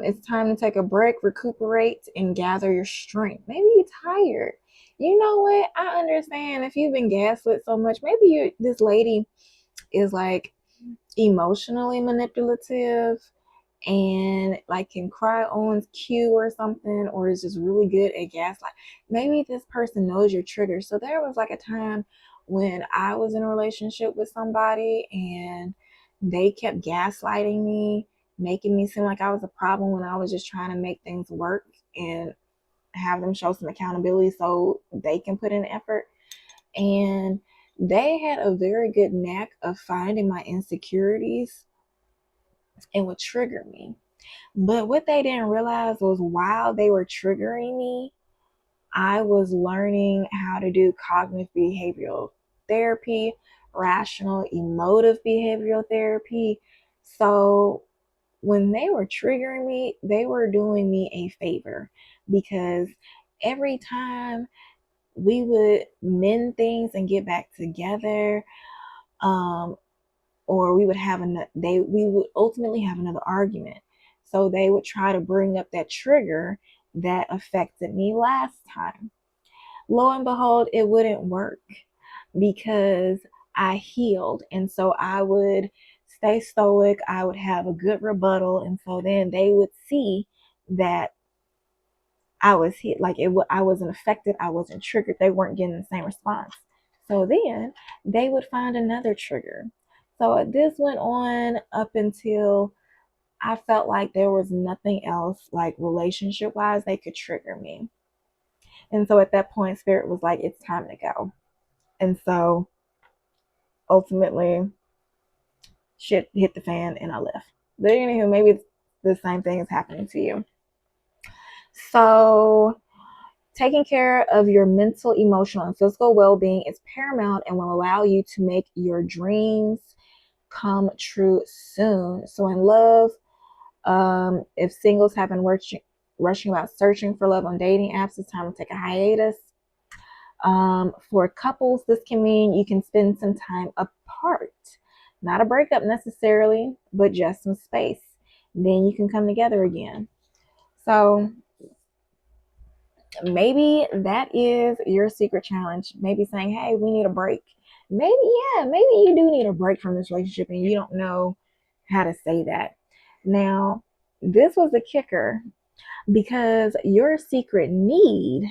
It's time to take a break, recuperate, and gather your strength. Maybe you're tired. You know what? I understand if you've been gaslit so much. Maybe this lady is like emotionally manipulative and like can cry on cue or something, or is just really good at gaslight. Maybe this person knows your triggers. So there was like a time when I was in a relationship with somebody and they kept gaslighting me. making me seem like I was a problem when I was just trying to make things work and have them show some accountability so they can put in effort. And they had a very good knack of finding my insecurities and would trigger me. But what they didn't realize was while they were triggering me, I was learning how to do cognitive behavioral therapy, rational emotive behavioral therapy. So when they were triggering me, they were doing me a favor, because every time we would mend things and get back together, or we would ultimately have another argument. So they would try to bring up that trigger that affected me last time. Lo and behold, it wouldn't work because I healed. And so I would stay stoic. I would have a good rebuttal. And so then they would see that I was hit, like I wasn't affected. I wasn't triggered. They weren't getting the same response. So then they would find another trigger. So this went on up until I felt like there was nothing else, like relationship wise, they could trigger me. And so at that point, Spirit was like, it's time to go. And so ultimately, shit hit the fan and I left. But anywho, maybe the same thing is happening to you. So taking care of your mental, emotional, and physical well-being is paramount and will allow you to make your dreams come true soon. So in love, if singles have been rushing about searching for love on dating apps, it's time to take a hiatus. For couples, this can mean you can spend some time apart. Not a breakup necessarily, but just some space. Then you can come together again. So maybe that is your secret challenge. Maybe saying, hey, we need a break. Maybe you do need a break from this relationship and you don't know how to say that. Now, this was the kicker, because your secret need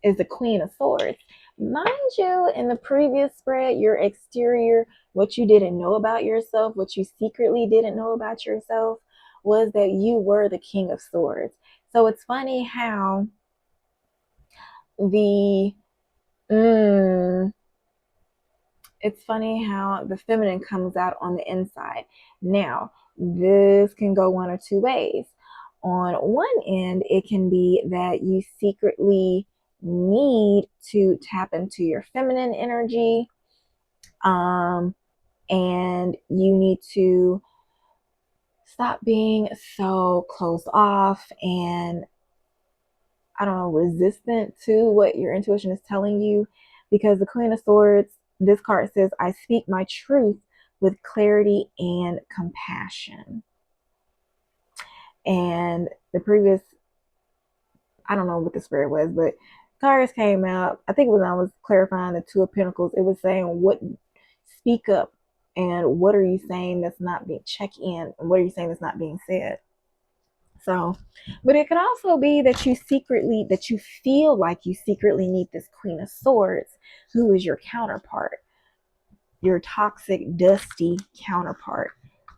is the Queen of Swords. Mind you, in the previous spread, your exterior, what you didn't know about yourself, what you secretly didn't know about yourself, was that you were the King of Swords. So it's funny how the feminine comes out on the inside. Now, this can go one or two ways. On one end, it can be that you secretly need to tap into your feminine energy, and you need to stop being so closed off and, I don't know, resistant to what your intuition is telling you. Because the Queen of Swords, this card says, I speak my truth with clarity and compassion. And the previous, I don't know what the spirit was, but cards came out. I think when I was clarifying the Two of Pentacles, it was saying, what, speak up, and what are you saying that's not being, check in, and what are you saying that's not being said. So, but it could also be that you feel like you secretly need this Queen of Swords, who is your counterpart, your toxic, dusty counterpart.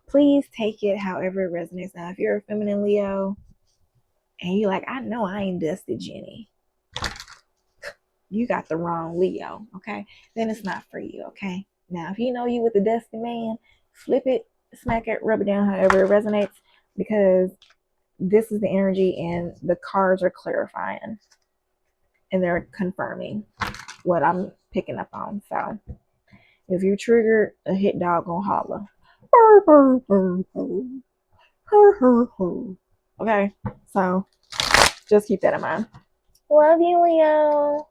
Please take it however it resonates. Now, if you're a feminine Leo and you're like, I know I ain't dusty, Jenny, you got the wrong Leo, okay? Then it's not for you, okay? Now, if you know you with the dusty man, flip it, smack it, rub it down however it resonates, because this is the energy and the cards are clarifying and they're confirming what I'm picking up on. So if you trigger, a hit dog gonna holler. Okay, so just keep that in mind. Love you, Leo.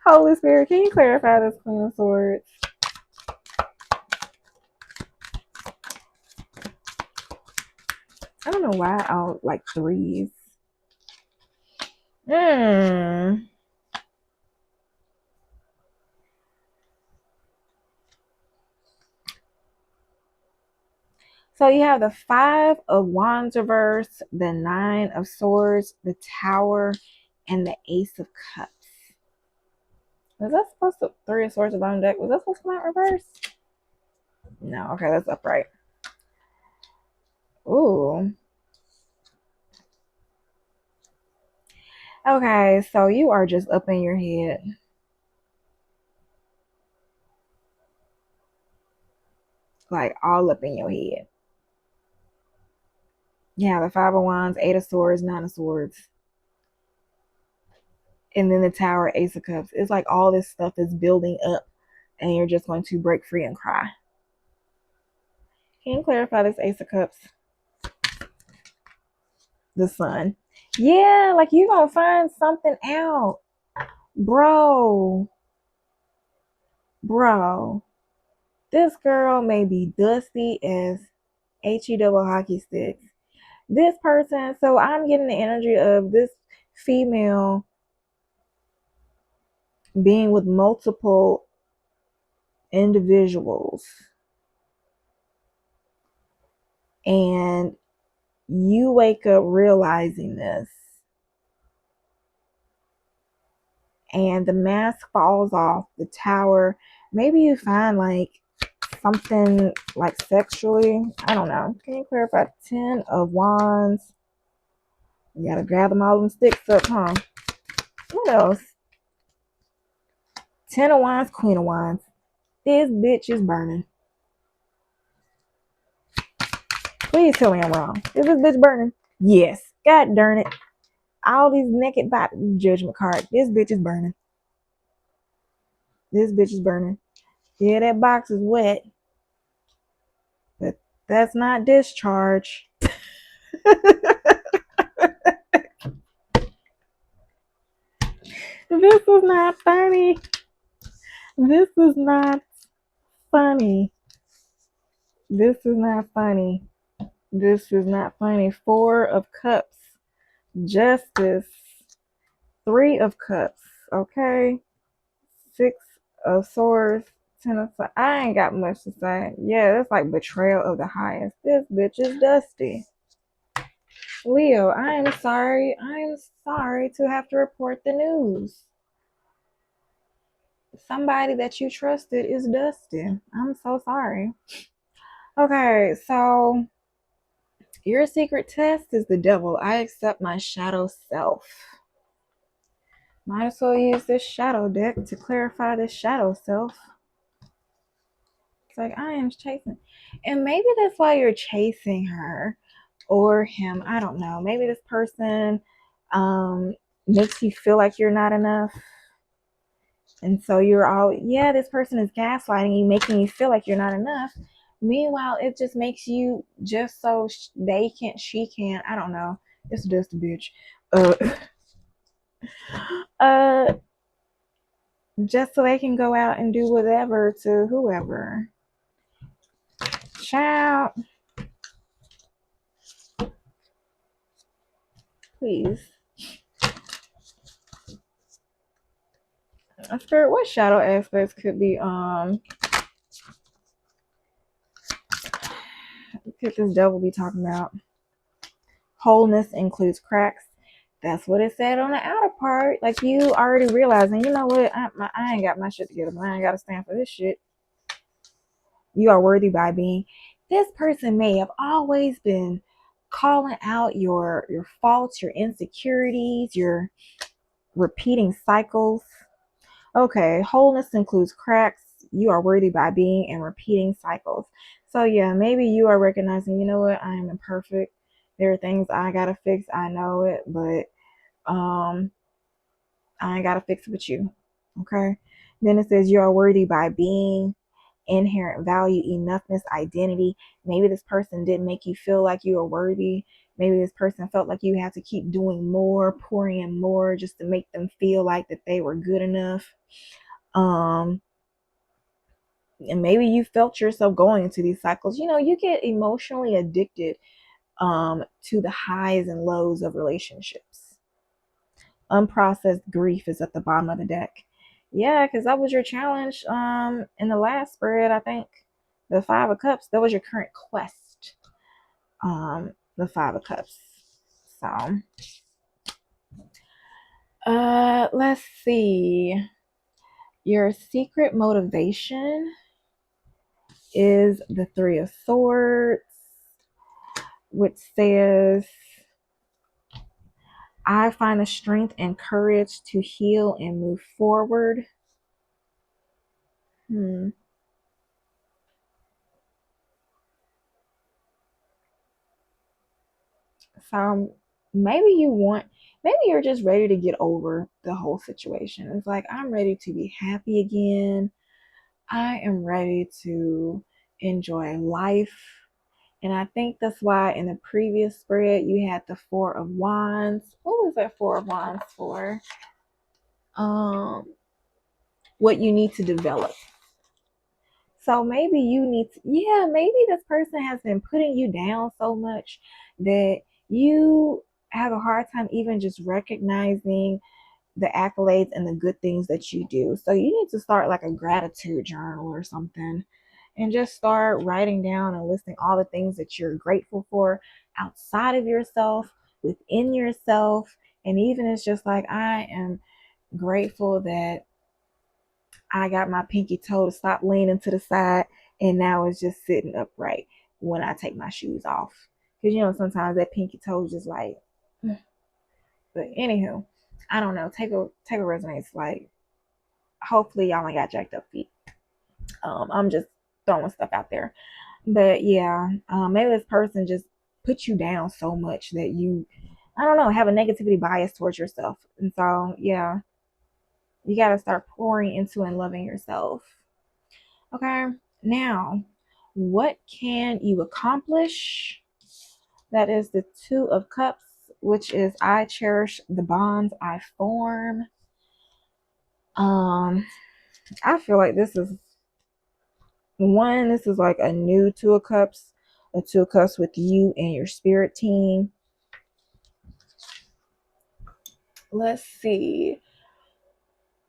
Holy Spirit, can you clarify this Queen of Swords? I don't know why I like threes. So you have the Five of Wands reverse, the Nine of Swords, the Tower, and the Ace of Cups. Was that supposed to, Three of Swords is on deck? Was that supposed to come out reverse? No, okay, that's upright. Ooh. Okay, so you are just up in your head. Like all up in your head. Yeah, the Five of Wands, Eight of Swords, Nine of Swords. And then the Tower, Ace of Cups. It's like all this stuff is building up and you're just going to break free and cry. Can you clarify this Ace of Cups? The Sun. Yeah, like you're going to find something out. Bro. Bro. This girl may be dusty as HE double hockey sticks. This person, so I'm getting the energy of this female being with multiple individuals. And you wake up realizing this. And the mask falls off, the tower. Maybe you find like something like sexually. I don't know. Can you clarify? 10 of Wands. You gotta grab them all them sticks up, huh? What else? 10 of Wands, Queen of Wands. This bitch is burning. Please tell me I'm wrong. Is this bitch burning? Yes. God darn it. All these naked body judgment card. This bitch is burning. This bitch is burning. Yeah, that box is wet. But that's not discharge. This is not funny. This is not funny. This is not funny. This is not funny. 4 of Cups. Justice. 3 of Cups. Okay. 6 of Swords. 10 of Swords. I ain't got much to say. Yeah, that's like betrayal of the highest. This bitch is dusty. Leo, I am sorry. I am sorry to have to report the news. Somebody that you trusted is dusty. I'm so sorry. Okay, so your secret test is the devil. I accept my shadow self. Might as well use this shadow deck to clarify this shadow self. It's like I am chasing. And maybe that's why you're chasing her or him. I don't know. Maybe this person makes you feel like you're not enough. And so you're all, yeah, this person is gaslighting you, making you feel like you're not enough. Meanwhile, it just makes you just so they can't, she can't, I don't know. It's just a bitch. Uh, just so they can go out and do whatever to whoever. Child. Please. Spirit, what shadow aspects could be could this devil be talking about? Wholeness includes cracks. That's what it said on the outer part. Like you already realizing, you know what? I ain't got my shit together, but I ain't got to stand for this shit. You are worthy by being. This person may have always been calling out your faults, your insecurities, your repeating cycles. Okay, wholeness includes cracks. You are worthy by being and repeating cycles. So yeah, maybe you are recognizing, you know what, I am imperfect. There are things I gotta fix. I know it, but I ain't gotta fix it with you. Okay. Then it says you are worthy by being, inherent value, enoughness, identity. Maybe this person didn't make you feel like you were worthy. Maybe this person felt like you had to keep doing more, pouring in more just to make them feel like that they were good enough. And maybe you felt yourself going into these cycles. You know, you get emotionally addicted to the highs and lows of relationships. Unprocessed grief is at the bottom of the deck. Yeah, because that was your challenge in the last spread, I think. The 5 of Cups, that was your current quest. The 5 of Cups. So let's see. Your secret motivation is the 3 of Swords. which says, I find the strength and courage to heal and move forward. So maybe you're just ready to get over the whole situation. It's like, I'm ready to be happy again. I am ready to enjoy life. And I think that's why in the previous spread you had the Four of Wands. What was that Four of Wands for? What you need to develop. So maybe maybe this person has been putting you down so much that you have a hard time even just recognizing the accolades and the good things that you do. So you need to start like a gratitude journal or something and just start writing down and listing all the things that you're grateful for outside of yourself, within yourself. And even it's just like, I am grateful that I got my pinky toe to stop leaning to the side and now it's just sitting upright when I take my shoes off. Because sometimes that pinky toe is just like, but anywho, I don't know. Take a resume. Like, hopefully y'all ain't got jacked up feet. I'm just throwing stuff out there. But yeah, maybe this person just puts you down so much that you, I don't know, have a negativity bias towards yourself. And so, yeah, you got to start pouring into and loving yourself. Okay, now, what can you accomplish? That is the Two of Cups, which is, I cherish the bonds I form. I feel like this is like a new Two of Cups, a Two of Cups with you and your spirit team. Let's see.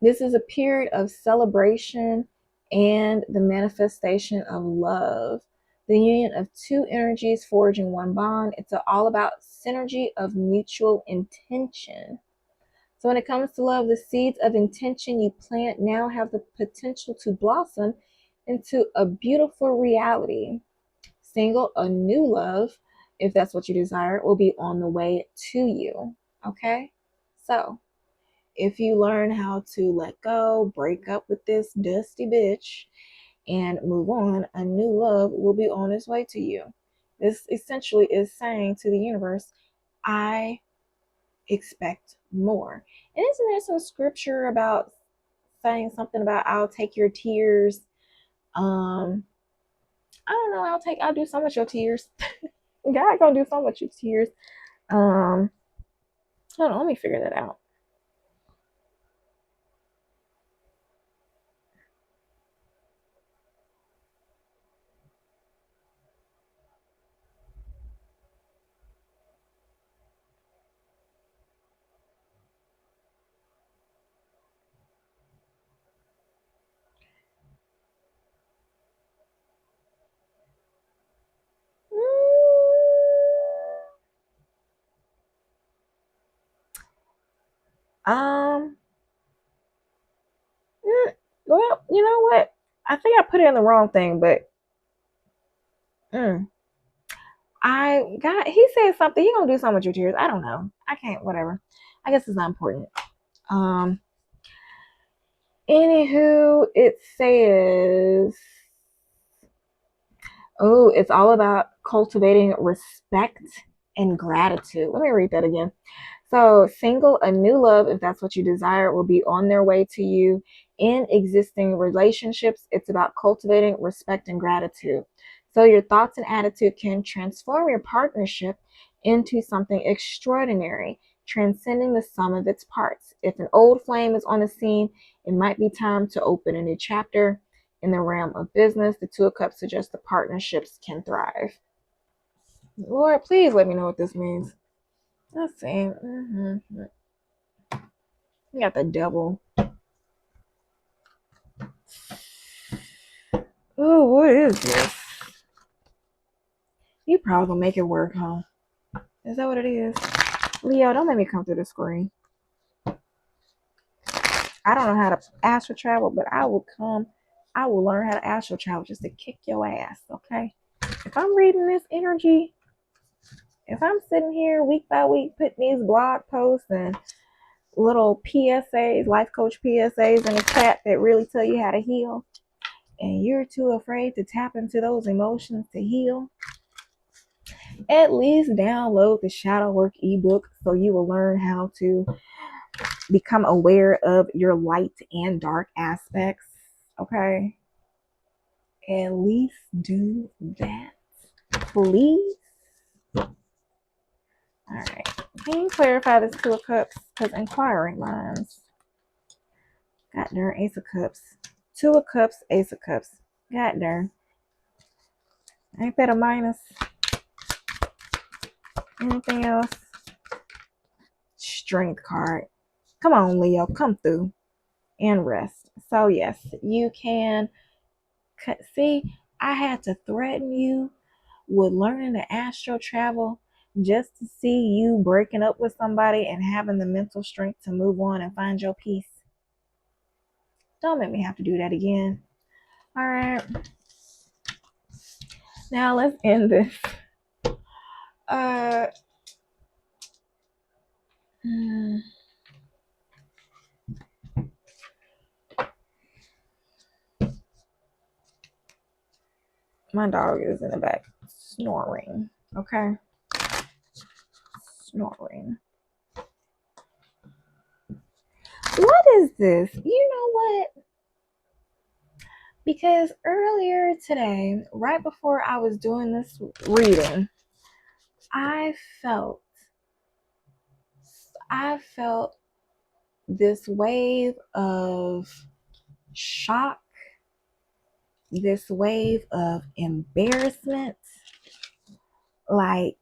This is a period of celebration and the manifestation of love. The union of two energies forging one bond. It's all about synergy of mutual intention. So when it comes to love, the seeds of intention you plant now have the potential to blossom into a beautiful reality. Single, a new love, if that's what you desire, will be on the way to you. Okay? So if you learn how to let go, break up with this dusty bitch, and move on, a new love will be on its way to you. This essentially is saying to the universe, I expect more. And isn't there some scripture about saying something about, I'll take your tears? I don't know, I'll do some of your tears. God gonna do some of your tears. Hold on, let me figure that out. Um, well, you know what? I think I put it in the wrong thing, but he said something. He gonna do something with your tears. I don't know. I can't. Whatever. I guess it's not important. Um. Anywho, it says, oh, it's all about cultivating respect and gratitude. Let me read that again. So, single, a new love, if that's what you desire, will be on their way to you. In existing relationships, it's about cultivating respect and gratitude. So, your thoughts and attitude can transform your partnership into something extraordinary, transcending the sum of its parts. If an old flame is on the scene, it might be time to open a new chapter. In the realm of business, the Two of Cups suggests the partnerships can thrive. Lord, please let me know what this means. Let's see. You got the devil. Oh, what is this? You probably gonna make it work, huh? Is that what it is? Leo, don't make me come through the screen. I don't know how to astral travel, but I will learn how to astral travel just to kick your ass, okay? If I'm reading this energy, If I'm sitting here week by week putting these blog posts and little PSAs, life coach PSAs in the chat that really tell you how to heal, and you're too afraid to tap into those emotions to heal, at least download the Shadow Work ebook so you will learn how to become aware of your light and dark aspects. Okay? At least do that, please. All right. Can you clarify this Two of Cups? Because inquiring minds. God darn, Ace of Cups. Two of Cups, Ace of Cups. God darn. Ain't that a minus? Anything else? Strength card. Come on, Leo. Come through. And rest. So, yes, you can. See, I had to threaten you with learning to astral travel just to see you breaking up with somebody and having the mental strength to move on and find your peace. Don't make me have to do that again. All right. Now let's end this. My dog is in the back snoring. Okay. Snoring. What is this? You know what? Because earlier today, right before I was doing this reading, I felt this wave of shock, this wave of embarrassment, like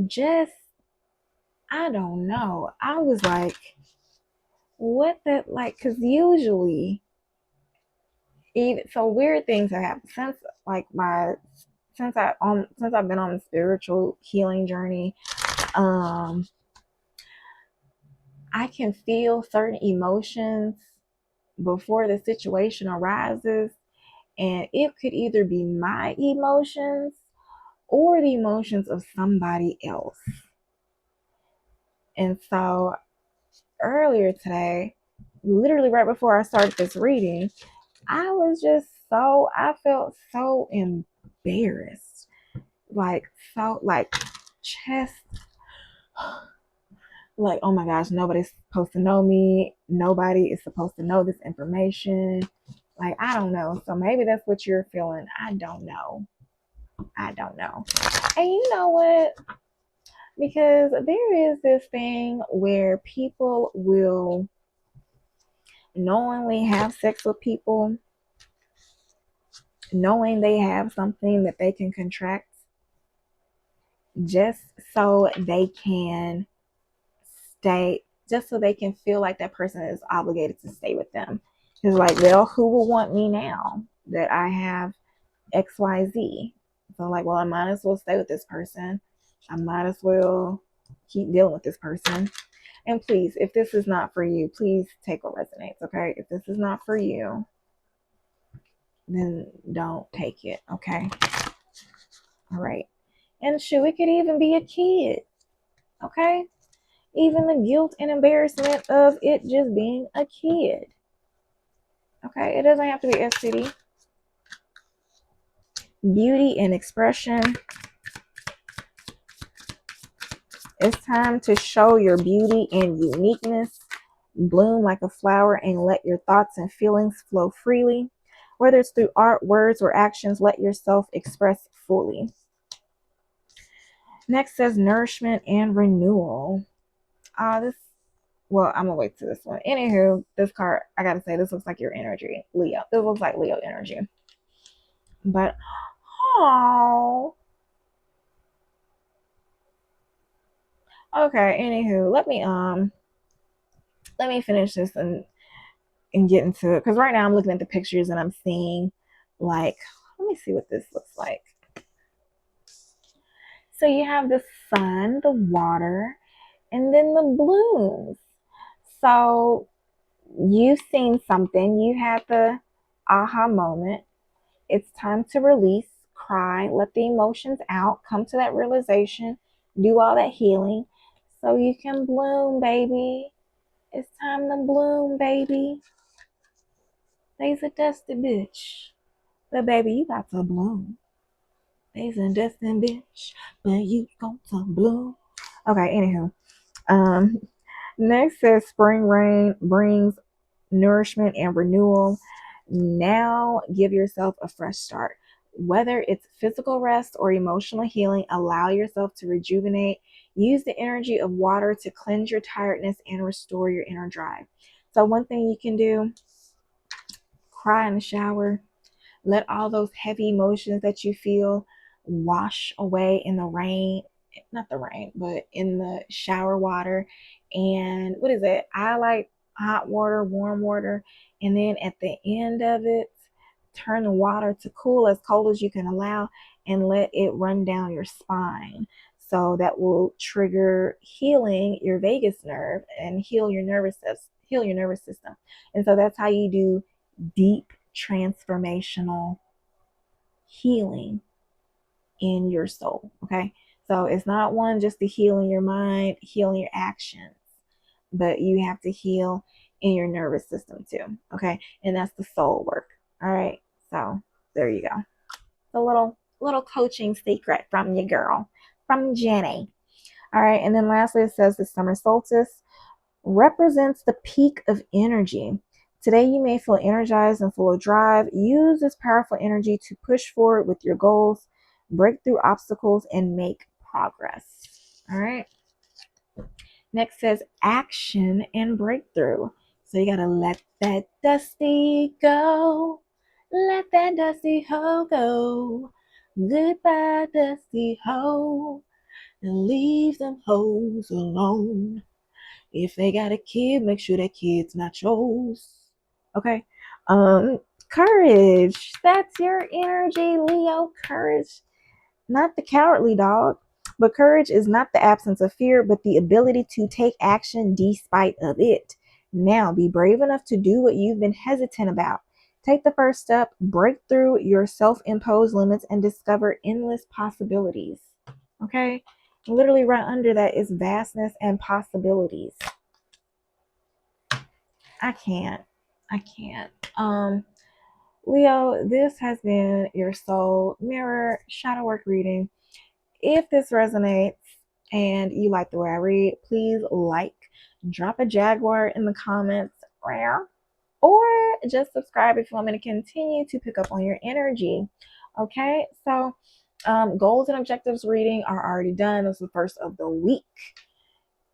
just, I don't know. I was like, what the, like, because usually, even so, weird things have happened since I've been on the spiritual healing journey. I can feel certain emotions before the situation arises, and it could either be my emotions or the emotions of somebody else. And so earlier today, literally right before I started this reading, I felt so embarrassed. Felt like chest, like, oh my gosh, nobody's supposed to know me. Nobody is supposed to know this information. Like, I don't know. So maybe that's what you're feeling. I don't know. And you know what? Because there is this thing where people will knowingly have sex with people, knowing they have something that they can contract, just so they can feel like that person is obligated to stay with them. It's like, well, who will want me now that I have XYZ? So like, well, I might as well stay with this person. I might as well keep dealing with this person. And please, if this is not for you, please take what resonates, okay? If this is not for you, then don't take it, okay? All right. And shoot, it could even be a kid, okay? Even the guilt and embarrassment of it just being a kid. Okay, it doesn't have to be STD. Beauty and expression. It's time to show your beauty and uniqueness. Bloom like a flower and let your thoughts and feelings flow freely. Whether it's through art, words, or actions, let yourself express fully. Next says nourishment and renewal. I'm gonna wait to this one. Anywho, this card, I gotta say, this looks like your energy, Leo. This looks like Leo energy. But, oh. Okay, anywho, let me finish this and get into it. Because right now I'm looking at the pictures and I'm seeing, like, let me see what this looks like. So you have the sun, the water, and then the blooms. So you've seen something, you had the aha moment. It's time to release, cry, let the emotions out, come to that realization, do all that healing so you can bloom, baby. It's time to bloom, baby. They's a dusty bitch. But baby, you got to bloom. They's a dusty bitch, but you got to bloom. Okay, anywho. Um, Next says spring rain brings nourishment and renewal. Now give yourself a fresh start. Whether it's physical rest or emotional healing, allow yourself to rejuvenate. Use the energy of water to cleanse your tiredness and restore your inner drive. So, one thing you can do, cry in the shower. Let all those heavy emotions that you feel wash away in the rain, not the rain, but in the shower water. And what is it? I like hot water, warm water. And then at the end of it, turn the water to cool, as cold as you can allow, and let it run down your spine. So that will trigger healing your vagus nerve and heal your nervous system. And so that's how you do deep transformational healing in your soul. Okay. So it's not one just to heal in your mind, heal in your actions, but you have to heal in your nervous system too. Okay. And that's the soul work. All right. So there you go. The little coaching secret from your girl, from Jenny. All right. And then lastly, it says the summer solstice represents the peak of energy. Today, you may feel energized and full of drive. Use this powerful energy to push forward with your goals, break through obstacles, and make progress. All right. Next says action and breakthrough. So you got to let that dusty go. Let that dusty hoe go. Goodbye, dusty hoe. And leave them hoes alone. If they got a kid, make sure that kid's not yours. Okay. Courage. That's your energy, Leo. Courage. Not the cowardly dog. But courage is not the absence of fear, but the ability to take action despite of it. Now, be brave enough to do what you've been hesitant about. Take the first step, break through your self-imposed limits, and discover endless possibilities. Okay? Literally right under that is vastness and possibilities. I can't. Leo, this has been your soul mirror shadow work reading. If this resonates and you like the way I read, please drop a jaguar in the comments, or just subscribe if you want me to continue to pick up on your energy. Okay, so goals and objectives reading are already done. This is the first of the week.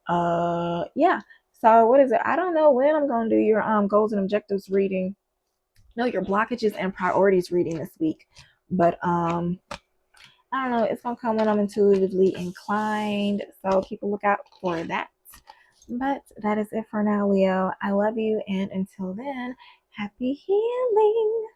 Yeah. So what is it? I don't know when I'm gonna do your goals and objectives reading. No, your blockages and priorities reading this week. But I don't know, it's gonna come when I'm intuitively inclined. So keep a lookout for that. But that is it for now, Leo. I love you, and until then, happy healing.